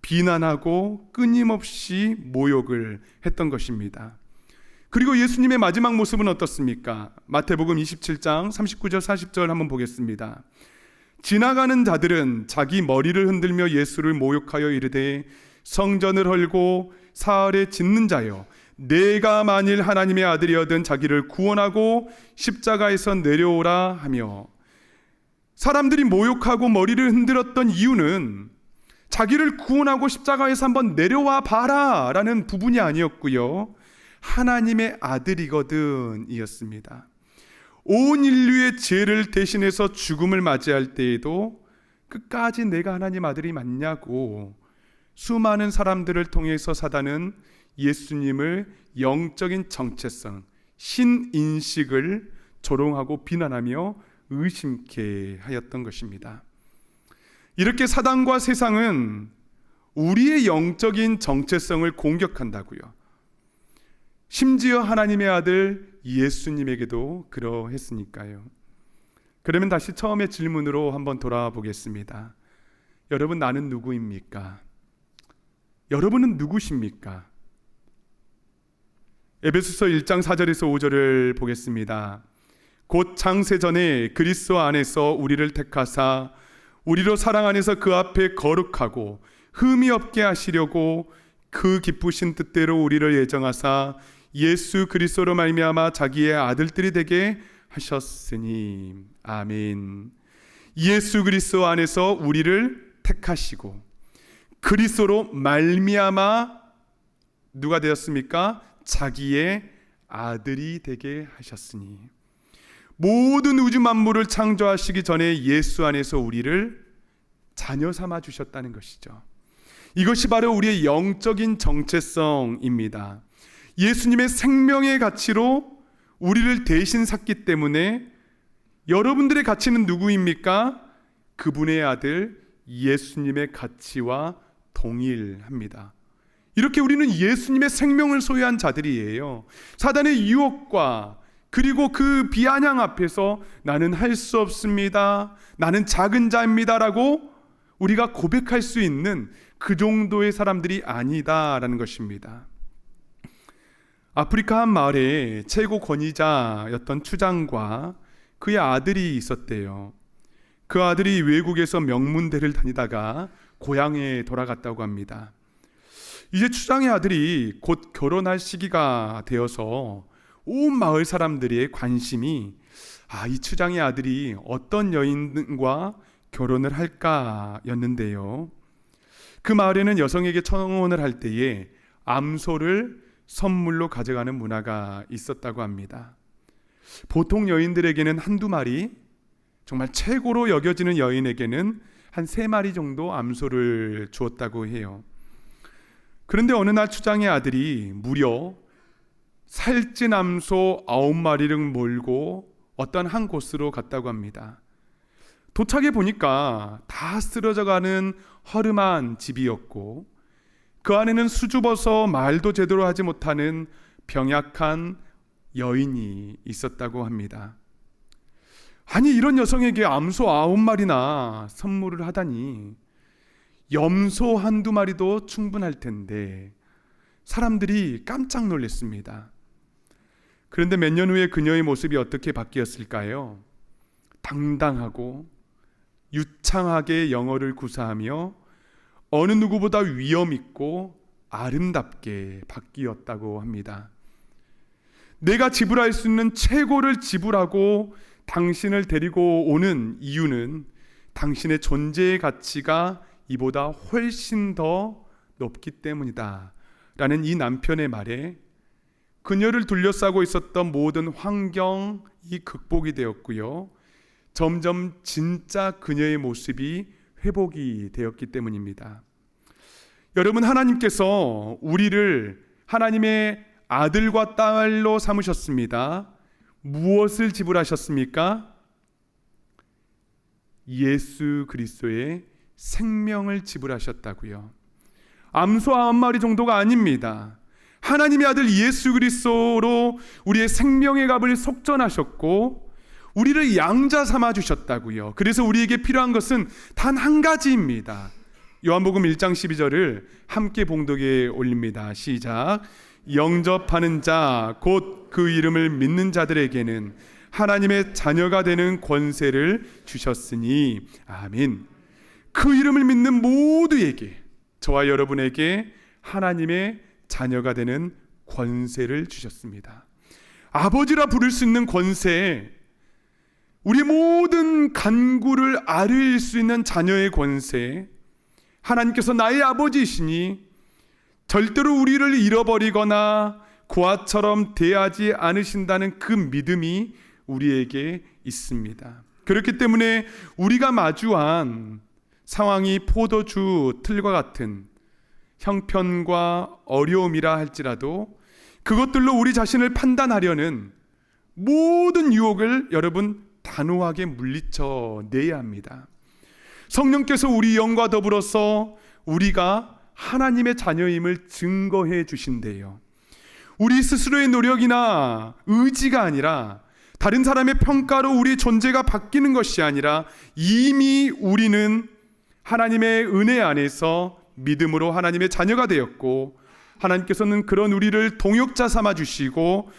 비난하고 끊임없이 모욕을 했던 것입니다. 그리고 예수님의 마지막 모습은 어떻습니까? 마태복음 27장 39절 40절 한번 보겠습니다. 지나가는 자들은 자기 머리를 흔들며 예수를 모욕하여 이르되 성전을 헐고 사흘에 짓는 자여 내가 만일 하나님의 아들이거든 자기를 구원하고 십자가에서 내려오라 하며, 사람들이 모욕하고 머리를 흔들었던 이유는 자기를 구원하고 십자가에서 한번 내려와 봐라 라는 부분이 아니었고요, 하나님의 아들이거든 이었습니다. 온 인류의 죄를 대신해서 죽음을 맞이할 때에도 끝까지 내가 하나님 아들이 맞냐고 수많은 사람들을 통해서 사단은 예수님을 영적인 정체성, 신인식을 조롱하고 비난하며 의심케 하였던 것입니다. 이렇게 사단과 세상은 우리의 영적인 정체성을 공격한다고요. 심지어 하나님의 아들 예수님에게도 그러했으니까요. 그러면 다시 처음의 질문으로 한번 돌아와 보겠습니다. 여러분, 나는 누구입니까? 여러분은 누구십니까? 에베소서 1장 4절에서 5절을 보겠습니다. 곧 창세 전에 그리스도 안에서 우리를 택하사 우리로 사랑 안에서 그 앞에 거룩하고 흠이 없게 하시려고 그 기쁘신 뜻대로 우리를 예정하사 예수 그리스도로 말미암아 자기의 아들들이 되게 하셨으니. 아멘. 예수 그리스도 안에서 우리를 택하시고 그리스도로 말미암아 누가 되었습니까? 자기의 아들이 되게 하셨으니. 모든 우주 만물을 창조하시기 전에 예수 안에서 우리를 자녀 삼아 주셨다는 것이죠. 이것이 바로 우리의 영적인 정체성입니다. 예수님의 생명의 가치로 우리를 대신 샀기 때문에 여러분들의 가치는 누구입니까? 그분의 아들 예수님의 가치와 동일합니다. 이렇게 우리는 예수님의 생명을 소유한 자들이에요. 사단의 유혹과 그리고 그 비아냥 앞에서 나는 할 수 없습니다, 나는 작은 자입니다라고 우리가 고백할 수 있는 그 정도의 사람들이 아니다라는 것입니다. 아프리카 한 마을에 최고 권위자였던 추장과 그의 아들이 있었대요. 그 아들이 외국에서 명문대를 다니다가 고향에 돌아갔다고 합니다. 이제 추장의 아들이 곧 결혼할 시기가 되어서 온 마을 사람들의 관심이 이 추장의 아들이 어떤 여인과 결혼을 할까였는데요. 그 마을에는 여성에게 청혼을 할 때에 암소를 선물로 가져가는 문화가 있었다고 합니다. 보통 여인들에게는 한두 마리, 정말 최고로 여겨지는 여인에게는 한 3마리 정도 암소를 주었다고 해요. 그런데 어느 날 추장의 아들이 무려 살찐 암소 9마리를 몰고 어떤 한 곳으로 갔다고 합니다. 도착해 보니까 다 쓰러져가는 허름한 집이었고 그 안에는 수줍어서 말도 제대로 하지 못하는 병약한 여인이 있었다고 합니다. 아니, 이런 여성에게 암소 9마리나 선물을 하다니 염소 한두 마리도 충분할 텐데 사람들이 깜짝 놀랐습니다. 그런데 몇 년 후에 그녀의 모습이 어떻게 바뀌었을까요? 당당하고 유창하게 영어를 구사하며 어느 누구보다 위엄 있고 아름답게 바뀌었다고 합니다. 내가 지불할 수 있는 최고를 지불하고 당신을 데리고 오는 이유는 당신의 존재의 가치가 이보다 훨씬 더 높기 때문이다 라는 이 남편의 말에 그녀를 둘러싸고 있었던 모든 환경이 극복이 되었고요, 점점 진짜 그녀의 모습이 회복이 되었기 때문입니다. 여러분, 하나님께서 우리를 하나님의 아들과 딸로 삼으셨습니다. 무엇을 지불하셨습니까? 예수 그리스도의 생명을 지불하셨다고요. 암소 9마리 정도가 아닙니다. 하나님의 아들 예수 그리스도로 우리의 생명의 값을 속전하셨고 우리를 양자 삼아 주셨다고요. 그래서 우리에게 필요한 것은 단 한 가지입니다. 요한복음 1장 12절을 함께 봉독에 올립니다. 시작. 영접하는 자 곧 그 이름을 믿는 자들에게는 하나님의 자녀가 되는 권세를 주셨으니 아멘. 그 이름을 믿는 모두에게, 저와 여러분에게 하나님의 자녀가 되는 권세를 주셨습니다. 아버지라 부를 수 있는 권세, 우리 모든 간구를 아뢰일 수 있는 자녀의 권세, 하나님께서 나의 아버지이시니 절대로 우리를 잃어버리거나 고아처럼 대하지 않으신다는 그 믿음이 우리에게 있습니다. 그렇기 때문에 우리가 마주한 상황이 포도주 틀과 같은 형편과 어려움이라 할지라도 그것들로 우리 자신을 판단하려는 모든 유혹을 여러분 단호하게 물리쳐 내야 합니다. 성령께서 우리 영과 더불어서 우리가 하나님의 자녀임을 증거해 주신대요. 우리 스스로의 노력이나 의지가 아니라 다른 사람의 평가로 우리 존재가 바뀌는 것이 아니라 이미 우리는 하나님의 은혜 안에서 믿음으로 하나님의 자녀가 되었고 하나님께서는 그런 우리를 동역자 삼아 주시고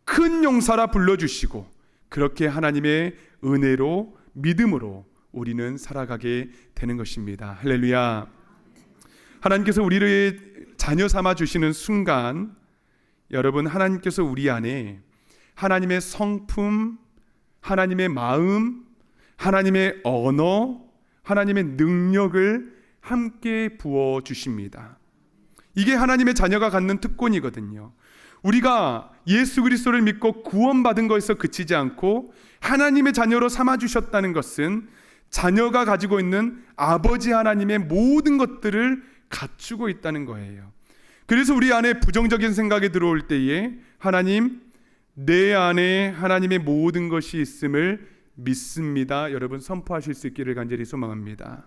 큰 용사라 불러주시고 그렇게 하나님의 은혜로 믿음으로 우리는 살아가게 되는 것입니다. 할렐루야. 하나님께서 우리를 자녀 삼아 주시는 순간 여러분, 하나님께서 우리 안에 하나님의 성품, 하나님의 마음, 하나님의 언어, 하나님의 능력을 함께 부어 주십니다. 이게 하나님의 자녀가 갖는 특권이거든요. 우리가 예수 그리스도를 믿고 구원받은 것에서 그치지 않고 하나님의 자녀로 삼아 주셨다는 것은 자녀가 가지고 있는 아버지 하나님의 모든 것들을 갖추고 있다는 거예요. 그래서 우리 안에 부정적인 생각이 들어올 때에 하나님, 내 안에 하나님의 모든 것이 있음을 믿습니다. 여러분 선포하실 수 있기를 간절히 소망합니다.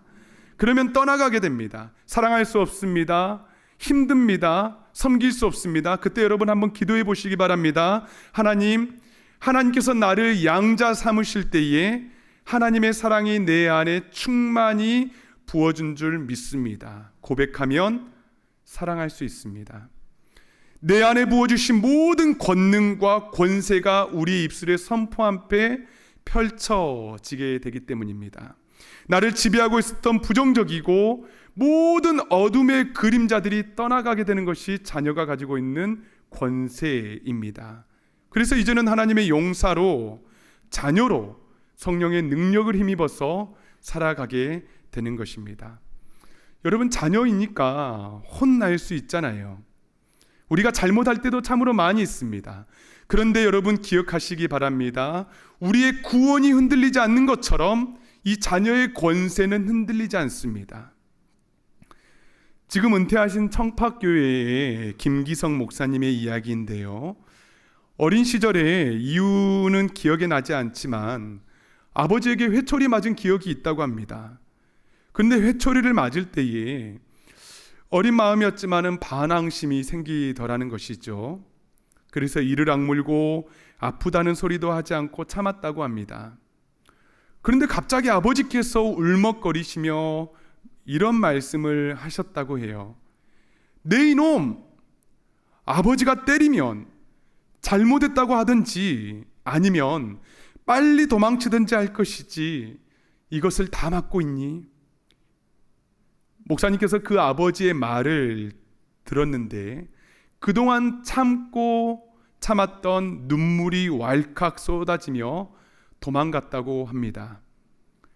그러면 떠나가게 됩니다. 사랑할 수 없습니다. 힘듭니다. 섬길 수 없습니다. 그때 여러분 한번 기도해 보시기 바랍니다. 하나님, 하나님께서 나를 양자 삼으실 때에 하나님의 사랑이 내 안에 충만히 부어준 줄 믿습니다. 고백하면 사랑할 수 있습니다. 내 안에 부어주신 모든 권능과 권세가 우리 입술에 선포한 패 펼쳐지게 되기 때문입니다. 나를 지배하고 있었던 부정적이고 모든 어둠의 그림자들이 떠나가게 되는 것이 자녀가 가지고 있는 권세입니다. 그래서 이제는 하나님의 용사로, 자녀로 성령의 능력을 힘입어서 살아가게 되는 것입니다. 여러분, 자녀이니까 혼날 수 있잖아요. 우리가 잘못할 때도 참으로 많이 있습니다. 그런데 여러분 기억하시기 바랍니다. 우리의 구원이 흔들리지 않는 것처럼 이 자녀의 권세는 흔들리지 않습니다. 지금 은퇴하신 청파교회의 김기성 목사님의 이야기인데요. 어린 시절에 이유는 기억에 나지 않지만 아버지에게 회초리 맞은 기억이 있다고 합니다. 그런데 회초리를 맞을 때에 어린 마음이었지만은 반항심이 생기더라는 것이죠. 그래서 이를 악물고 아프다는 소리도 하지 않고 참았다고 합니다. 그런데 갑자기 아버지께서 울먹거리시며 이런 말씀을 하셨다고 해요. 내 이놈, 아버지가 때리면 잘못했다고 하든지 아니면 빨리 도망치든지 할 것이지 이것을 다 맡고 있니? 목사님께서 그 아버지의 말을 들었는데 그동안 참고 참았던 눈물이 왈칵 쏟아지며 도망갔다고 합니다.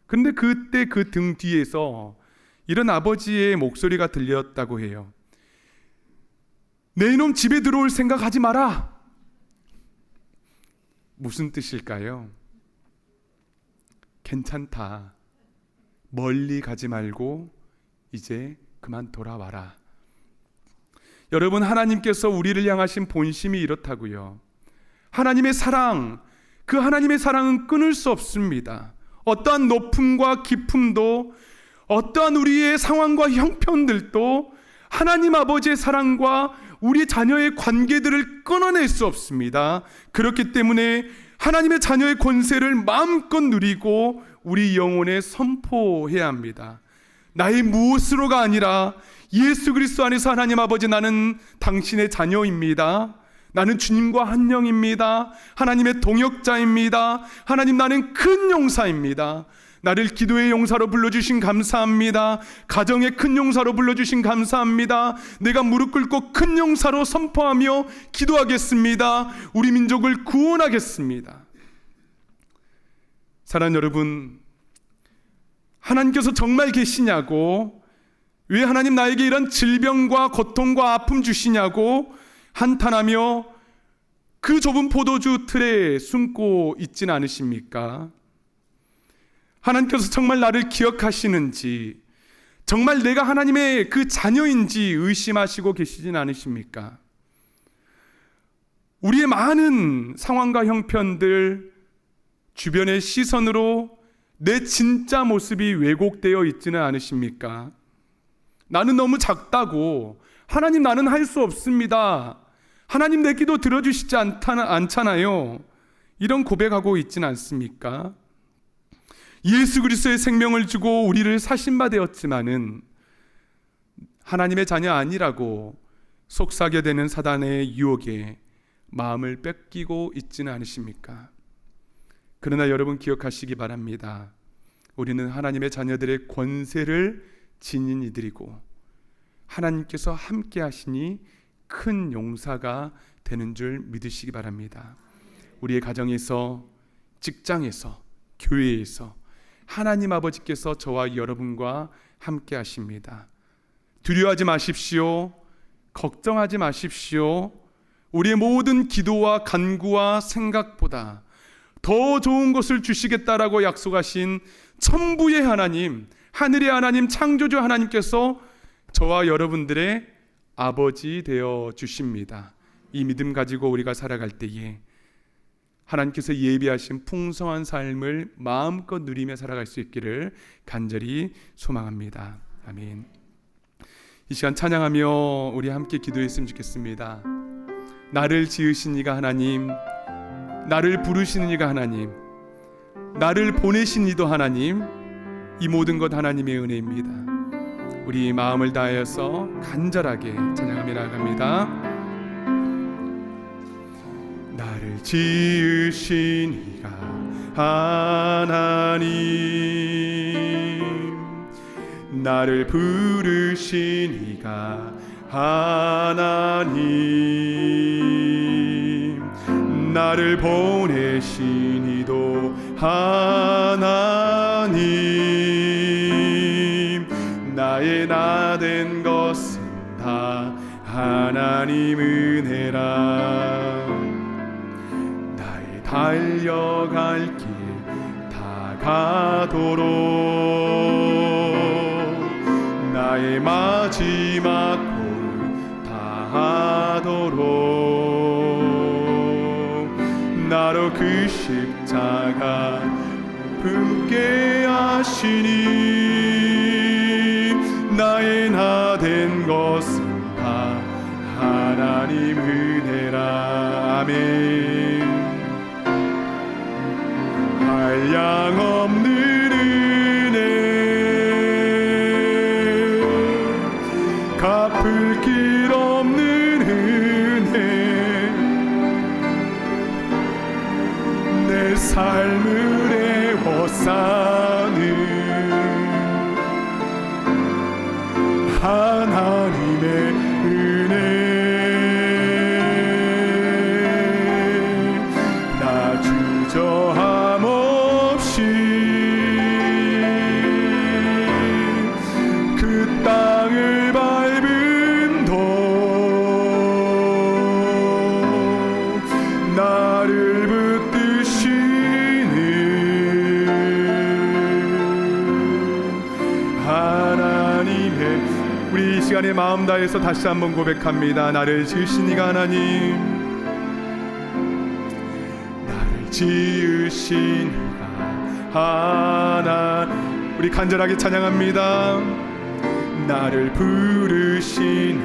그런데 그때 그 등 뒤에서 이런 아버지의 목소리가 들렸다고 해요. 내 이놈 집에 들어올 생각하지 마라. 무슨 뜻일까요? 괜찮다. 멀리 가지 말고 이제 그만 돌아와라. 여러분, 하나님께서 우리를 향하신 본심이 이렇다고요. 하나님의 사랑, 그 하나님의 사랑은 끊을 수 없습니다. 어떠한 높음과 깊음도, 어떠한 우리의 상황과 형편들도 하나님 아버지의 사랑과 우리 자녀의 관계들을 끊어낼 수 없습니다. 그렇기 때문에 하나님의 자녀의 권세를 마음껏 누리고 우리 영혼에 선포해야 합니다. 나의 무엇으로가 아니라 예수 그리스도 안에서 하나님 아버지, 나는 당신의 자녀입니다. 나는 주님과 한 영입니다. 하나님의 동역자입니다. 하나님, 나는 큰 용사입니다. 나를 기도의 용사로 불러주신 감사합니다. 가정의 큰 용사로 불러주신 감사합니다. 내가 무릎 꿇고 큰 용사로 선포하며 기도하겠습니다. 우리 민족을 구원하겠습니다. 사랑하는 여러분, 하나님께서 정말 계시냐고, 왜 하나님 나에게 이런 질병과 고통과 아픔 주시냐고 한탄하며 그 좁은 포도주 틀에 숨고 있진 않으십니까? 하나님께서 정말 나를 기억하시는지, 정말 내가 하나님의 그 자녀인지 의심하시고 계시진 않으십니까? 우리의 많은 상황과 형편들, 주변의 시선으로 내 진짜 모습이 왜곡되어 있지는 않으십니까? 나는 너무 작다고, 하나님 나는 할 수 없습니다, 하나님 내 기도 들어주시지 않잖아요, 이런 고백하고 있지는 않습니까? 예수 그리스도의 생명을 주고 우리를 사신 바 되었지만은 하나님의 자녀 아니라고 속삭여 대는 사단의 유혹에 마음을 뺏기고 있지는 않으십니까? 그러나 여러분, 기억하시기 바랍니다. 우리는 하나님의 자녀들의 권세를 지닌 이들이고 하나님께서 함께 하시니 큰 용사가 되는 줄 믿으시기 바랍니다. 우리의 가정에서, 직장에서, 교회에서 하나님 아버지께서 저와 여러분과 함께 하십니다. 두려워하지 마십시오. 걱정하지 마십시오. 우리의 모든 기도와 간구와 생각보다 더 좋은 것을 주시겠다라고 약속하신 천부의 하나님, 하늘의 하나님, 창조주 하나님께서 저와 여러분들의 아버지 되어 주십니다. 이 믿음 가지고 우리가 살아갈 때에 하나님께서 예비하신 풍성한 삶을 마음껏 누리며 살아갈 수 있기를 간절히 소망합니다. 아멘. 이 시간 찬양하며 우리 함께 기도했으면 좋겠습니다. 나를 지으신 이가 하나님, 나를 부르시는 이가 하나님, 나를 보내신 이도 하나님, 이 모든 것 하나님의 은혜입니다. 우리 마음을 다하여서 간절하게 찬양하며 나아갑니다. 나를 지으신 이가 하나님, 나를 부르신 이가 하나님, 나를 보내신 이도 하나님, 나의 나 된 것은 다 하나님 은혜라. 나의 달려갈 길 다 가도록, 나의 마지막 골 다 하도록 붙게 하시니 나의 나 된 것은 다 하나님 은혜라. 아멘. 한량없는 은혜 갚을 길 없는 은혜 내 삶을 애워싸는 하나님의 은혜 나 주저함 없이 그 땅을 밟은 도 나를 붙드시는 하나님의 우리 이 시간에 마음 다해서 다시 한번 고백합니다. 나를 지으신 이가 하나님, 나를 지으신 이가 하나. 우리 간절하게 찬양합니다. 나를 부르신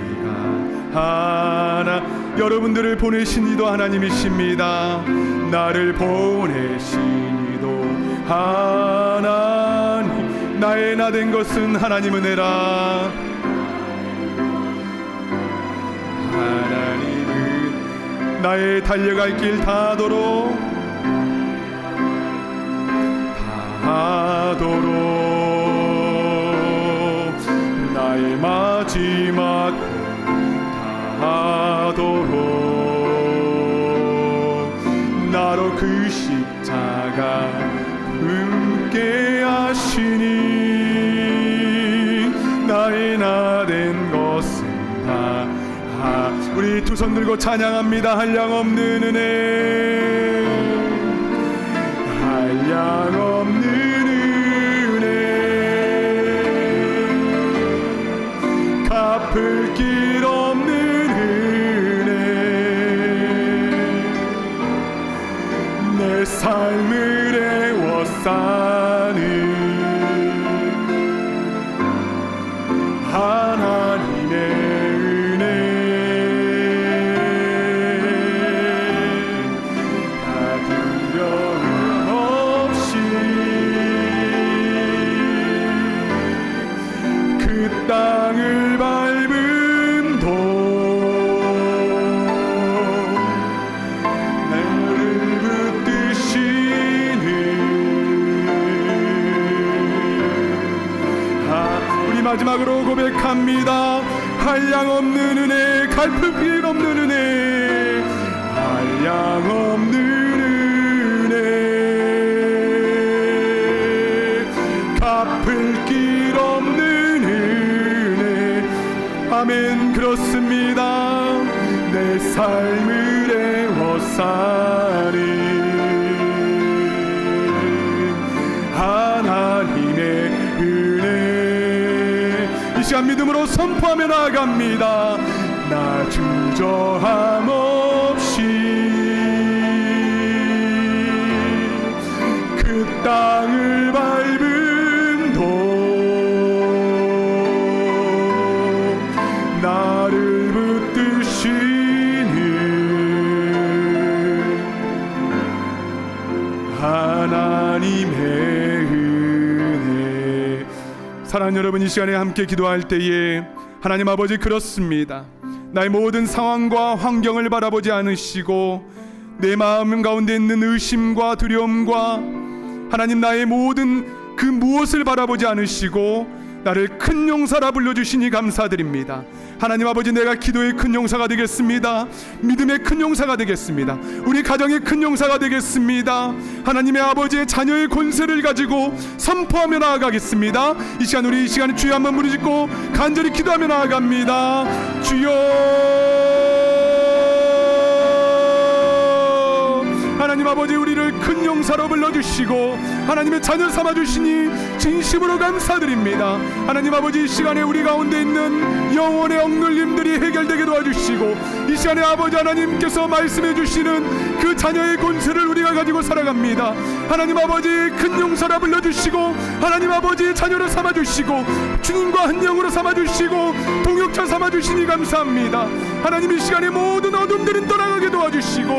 이가 하나. 여러분들을 보내신 이도 하나님이십니다. 나를 보내신 이도 하나님. 나의 나 된 것은 하나님 은혜라. 하나님은 나의 달려갈 길 다하도록 나의 마지막 다하도록 나로 그 십자가 붙게 하시니 나의 나 된 것은 다 우리 두 손 들고 찬양합니다. 한량없는 은혜 한량없는 은혜 갚을 길 없는 은혜 내 삶을 애워싸는 하나님의 은혜 다 두려움 없이 그 땅을 밟은 도 나를 붙드시는 우리 마지막으로 고백합니다. 한량없는 은혜 갚을 길 없는 은혜 한량없는 은혜 갚을 길 없는 은혜. 아멘. 그렇습니다. 내 삶을 애워싸는 하나님의 은혜. 이 시간 믿음으로 선포하며 나아갑니다. 나 주저함 없이 그 땅을 밟은 도 나를 붙드시는 하나님의 은혜. 사랑하는 여러분, 이 시간에 함께 기도할 때에 하나님 아버지 그렇습니다. 나의 모든 상황과 환경을 바라보지 않으시고 내 마음 가운데 있는 의심과 두려움과 하나님 나의 모든 그 무엇을 바라보지 않으시고 나를 큰 용사라 불러주시니 감사드립니다. 하나님 아버지, 내가 기도의 큰 용사가 되겠습니다. 믿음의 큰 용사가 되겠습니다. 우리 가정의 큰 용사가 되겠습니다. 하나님의 아버지의 자녀의 권세를 가지고 선포하며 나아가겠습니다. 이 시간 우리 이 시간에 주여 한번 부르짖고 간절히 기도하며 나아갑니다. 주여, 하나님 아버지, 우리를 큰 용사로 불러주시고 하나님의 자녀 삼아주시니 진심으로 감사드립니다. 하나님 아버지, 이 시간에 우리 가운데 있는 영혼의 억눌림들이 해결되게 도와주시고, 이 시간에 아버지 하나님께서 말씀해 주시는 그 자녀의 권세를 우리가 가지고 살아갑니다. 하나님 아버지, 큰 용사라 불러주시고, 하나님 아버지 자녀로 삼아주시고, 주님과 한 영으로 삼아주시고, 동역자 삼아주시니 감사합니다. 하나님, 이 시간에 모든 어둠들은 떠나가게 도와주시고,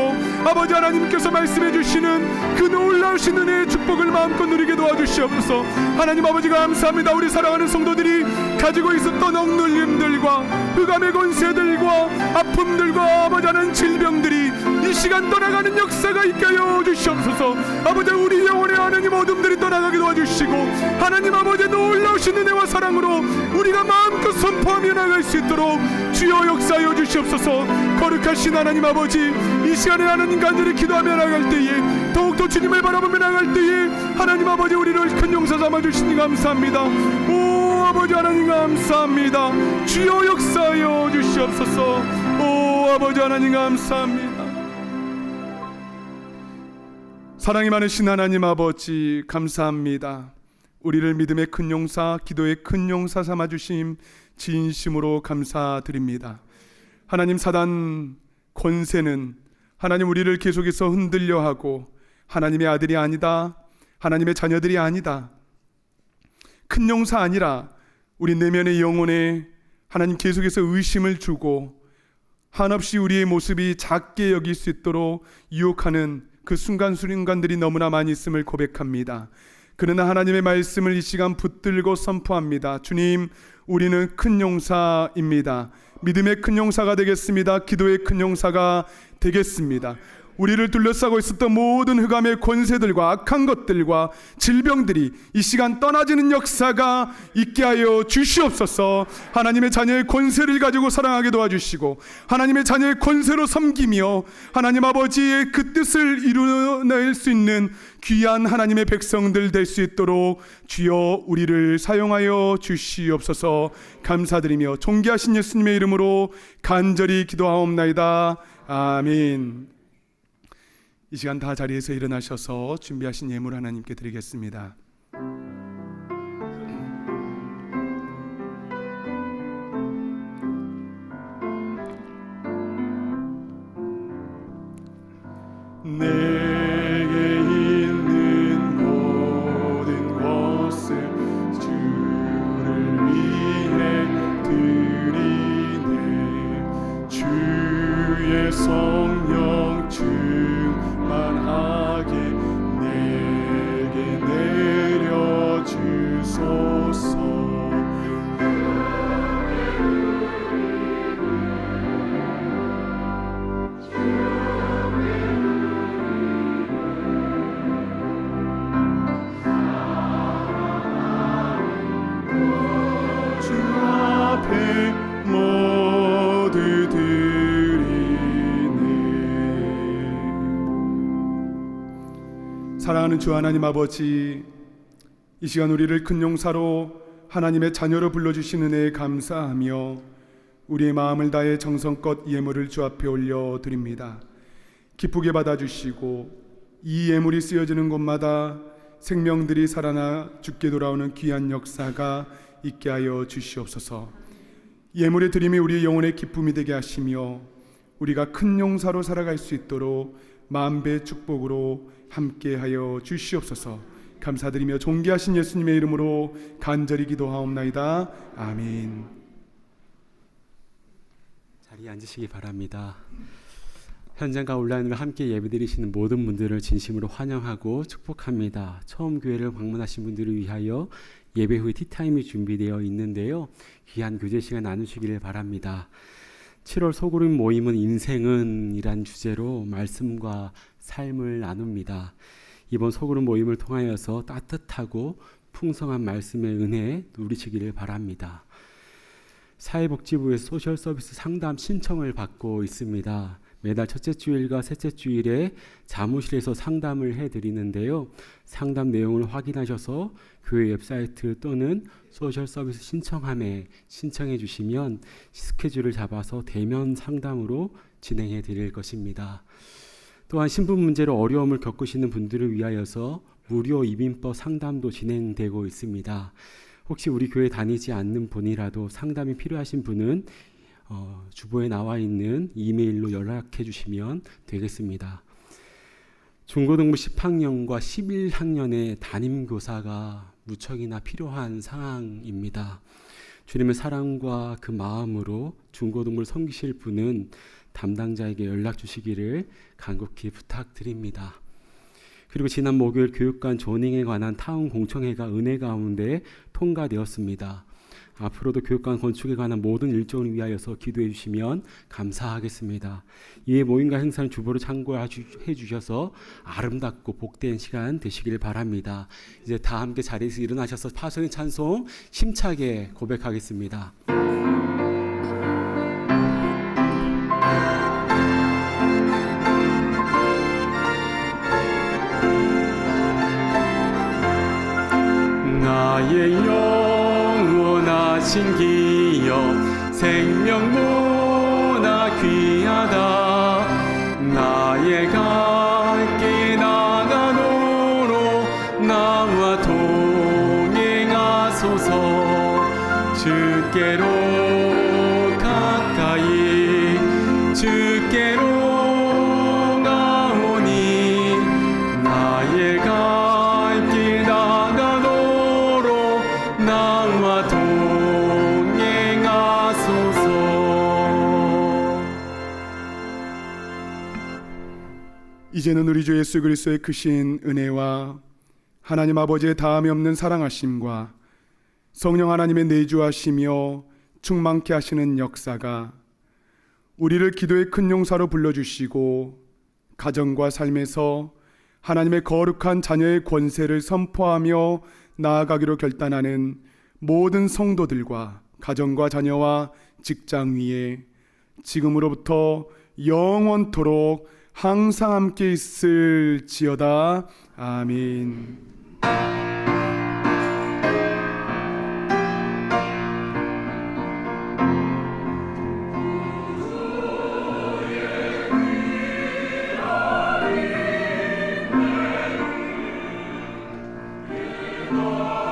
아버지 하나님께서 말씀해 주시는 그 놀라우신 은혜의 축복을 마음껏 누리게 도와주시옵소서. 하나님 아버지 감사합니다. 우리 사랑하는 성도들이 가지고 있었던 억눌림들과 흑암의 권세들과 아픔들과 아버지 하나님 질병들이 이 시간 떠나가는 역사가 있게 하여 주시옵소서. 아버지, 우리 영혼의 하나님 어둠들이 떠나가게 도와주시고, 하나님 아버지 놀라우신 은혜와 사랑으로 우리가 마음껏 선포하며 나갈 수 있도록 주여 역사하여 주시옵소서. 거룩하신 하나님 아버지, 이 시간에 하나님 간절히 기도하며 나갈 때에, 더욱더 주님을 바라보며 나갈 때에 하나님 아버지 우리를 큰 용사 삼아주시니 감사합니다. 오 아버지 하나님 감사합니다. 주여 역사하여 주시옵소서. 오 아버지 하나님 감사합니다. 사랑이 많으신 하나님 아버지 감사합니다. 우리를 믿음의 큰 용사, 기도의 큰 용사 삼아주심 진심으로 감사드립니다. 하나님, 사단 권세는 하나님 우리를 계속해서 흔들려 하고, 하나님의 아들이 아니다, 하나님의 자녀들이 아니다, 큰 용사 아니라 우리 내면의 영혼에 하나님 계속해서 의심을 주고 한없이 우리의 모습이 작게 여길 수 있도록 유혹하는 그 순간순간들이 너무나 많이 있음을 고백합니다. 그러나 하나님의 말씀을 이 시간 붙들고 선포합니다. 주님, 우리는 큰 용사입니다. 믿음의 큰 용사가 되겠습니다. 기도의 큰 용사가 되겠습니다. 우리를 둘러싸고 있었던 모든 흑암의 권세들과 악한 것들과 질병들이 이 시간 떠나지는 역사가 있게 하여 주시옵소서. 하나님의 자녀의 권세를 가지고 사랑하게 도와주시고, 하나님의 자녀의 권세로 섬기며 하나님 아버지의 그 뜻을 이루어낼 수 있는 귀한 하나님의 백성들 될 수 있도록 주여 우리를 사용하여 주시옵소서. 감사드리며 존귀하신 예수님의 이름으로 간절히 기도하옵나이다. 아멘. 이 시간 다 자리에서 일어나셔서 준비하신 예물 하나님께 드리겠습니다. 내게 있는 모든 것을 주를 위해 드리네. 주의 성령 충만하게 내게 내려주소서. 주 앞에 모두 드리네. 사랑하는 주 하나님 아버지, 이 시간 우리를 큰 용사로 하나님의 자녀로 불러주신 은혜에 감사하며 우리의 마음을 다해 정성껏 예물을 주 앞에 올려드립니다. 기쁘게 받아주시고 이 예물이 쓰여지는 곳마다 생명들이 살아나 죽게 돌아오는 귀한 역사가 있게 하여 주시옵소서. 예물의 드림이 우리의 영혼의 기쁨이 되게 하시며 우리가 큰 용사로 살아갈 수 있도록 만배 축복으로 함께 하여 주시옵소서. 감사드리며 존귀하신 예수님의 이름으로 간절히 기도하옵나이다. 아멘. 자리에 앉으시기 바랍니다. 현장과 온라인으로 함께 예배드리시는 모든 분들을 진심으로 환영하고 축복합니다. 처음 교회를 방문하신 분들을 위하여 예배 후 티타임이 준비되어 있는데요. 귀한 교제 시간 나누시기를 바랍니다. 7월 소그룹 모임은 인생은 이란 주제로 말씀과 삶을 나눕니다. 이번 소그룹 모임을 통하여서 따뜻하고 풍성한 말씀의 은혜 누리시기를 바랍니다. 사회복지부에서 소셜 서비스 상담 신청을 받고 있습니다. 매달 첫째 주일과 셋째 주일에 사무실에서 상담을 해드리는데요. 상담 내용을 확인하셔서 교회 웹사이트 또는 소셜 서비스 신청함에 신청해 주시면 스케줄을 잡아서 대면 상담으로 진행해 드릴 것입니다. 또한 신분 문제로 어려움을 겪으시는 분들을 위하여서 무료 이민법 상담도 진행되고 있습니다. 혹시 우리 교회 다니지 않는 분이라도 상담이 필요하신 분은 주보에 나와 있는 이메일로 연락해 주시면 되겠습니다. 중고등부 10학년과 11학년의 담임교사가 무척이나 필요한 상황입니다. 주님의 사랑과 그 마음으로 중고등부를 섬기실 분은 담당자에게 연락 주시기를 간곡히 부탁드립니다. 그리고 지난 목요일 교육관 조닝에 관한 타운 공청회가 은혜 가운데 통과되었습니다. 앞으로도 교육관 건축에 관한 모든 일정을 위하여서 기도해 주시면 감사하겠습니다. 이에 모임과 행사는 주보를 참고해 주셔서 아름답고 복된 시간 되시길 바랍니다. 이제 다 함께 자리에서 일어나셔서 파송의 찬송 힘차게 고백하겠습니다. 나의 영원하신 기여 생명보다 귀하다. 나의 갈 길 나가도록 나와 동행하소서. 주께로 가까이 주께로 가오니 나의 갈 길 나가도록 나와 동행하소서. 이제는 우리 주 예수 그리스도의 크신 은혜와 하나님 아버지의 다함이 없는 사랑하심과 성령 하나님의 내주하시며 충만케 하시는 역사가 우리를 기도의 큰 용사로 불러주시고 가정과 삶에서 하나님의 거룩한 자녀의 권세를 선포하며 나아가기로 결단하는 모든 성도들과 가정과 자녀와 직장 위에 지금으로부터 영원토록 항상 함께 있을지어다. 아멘. 오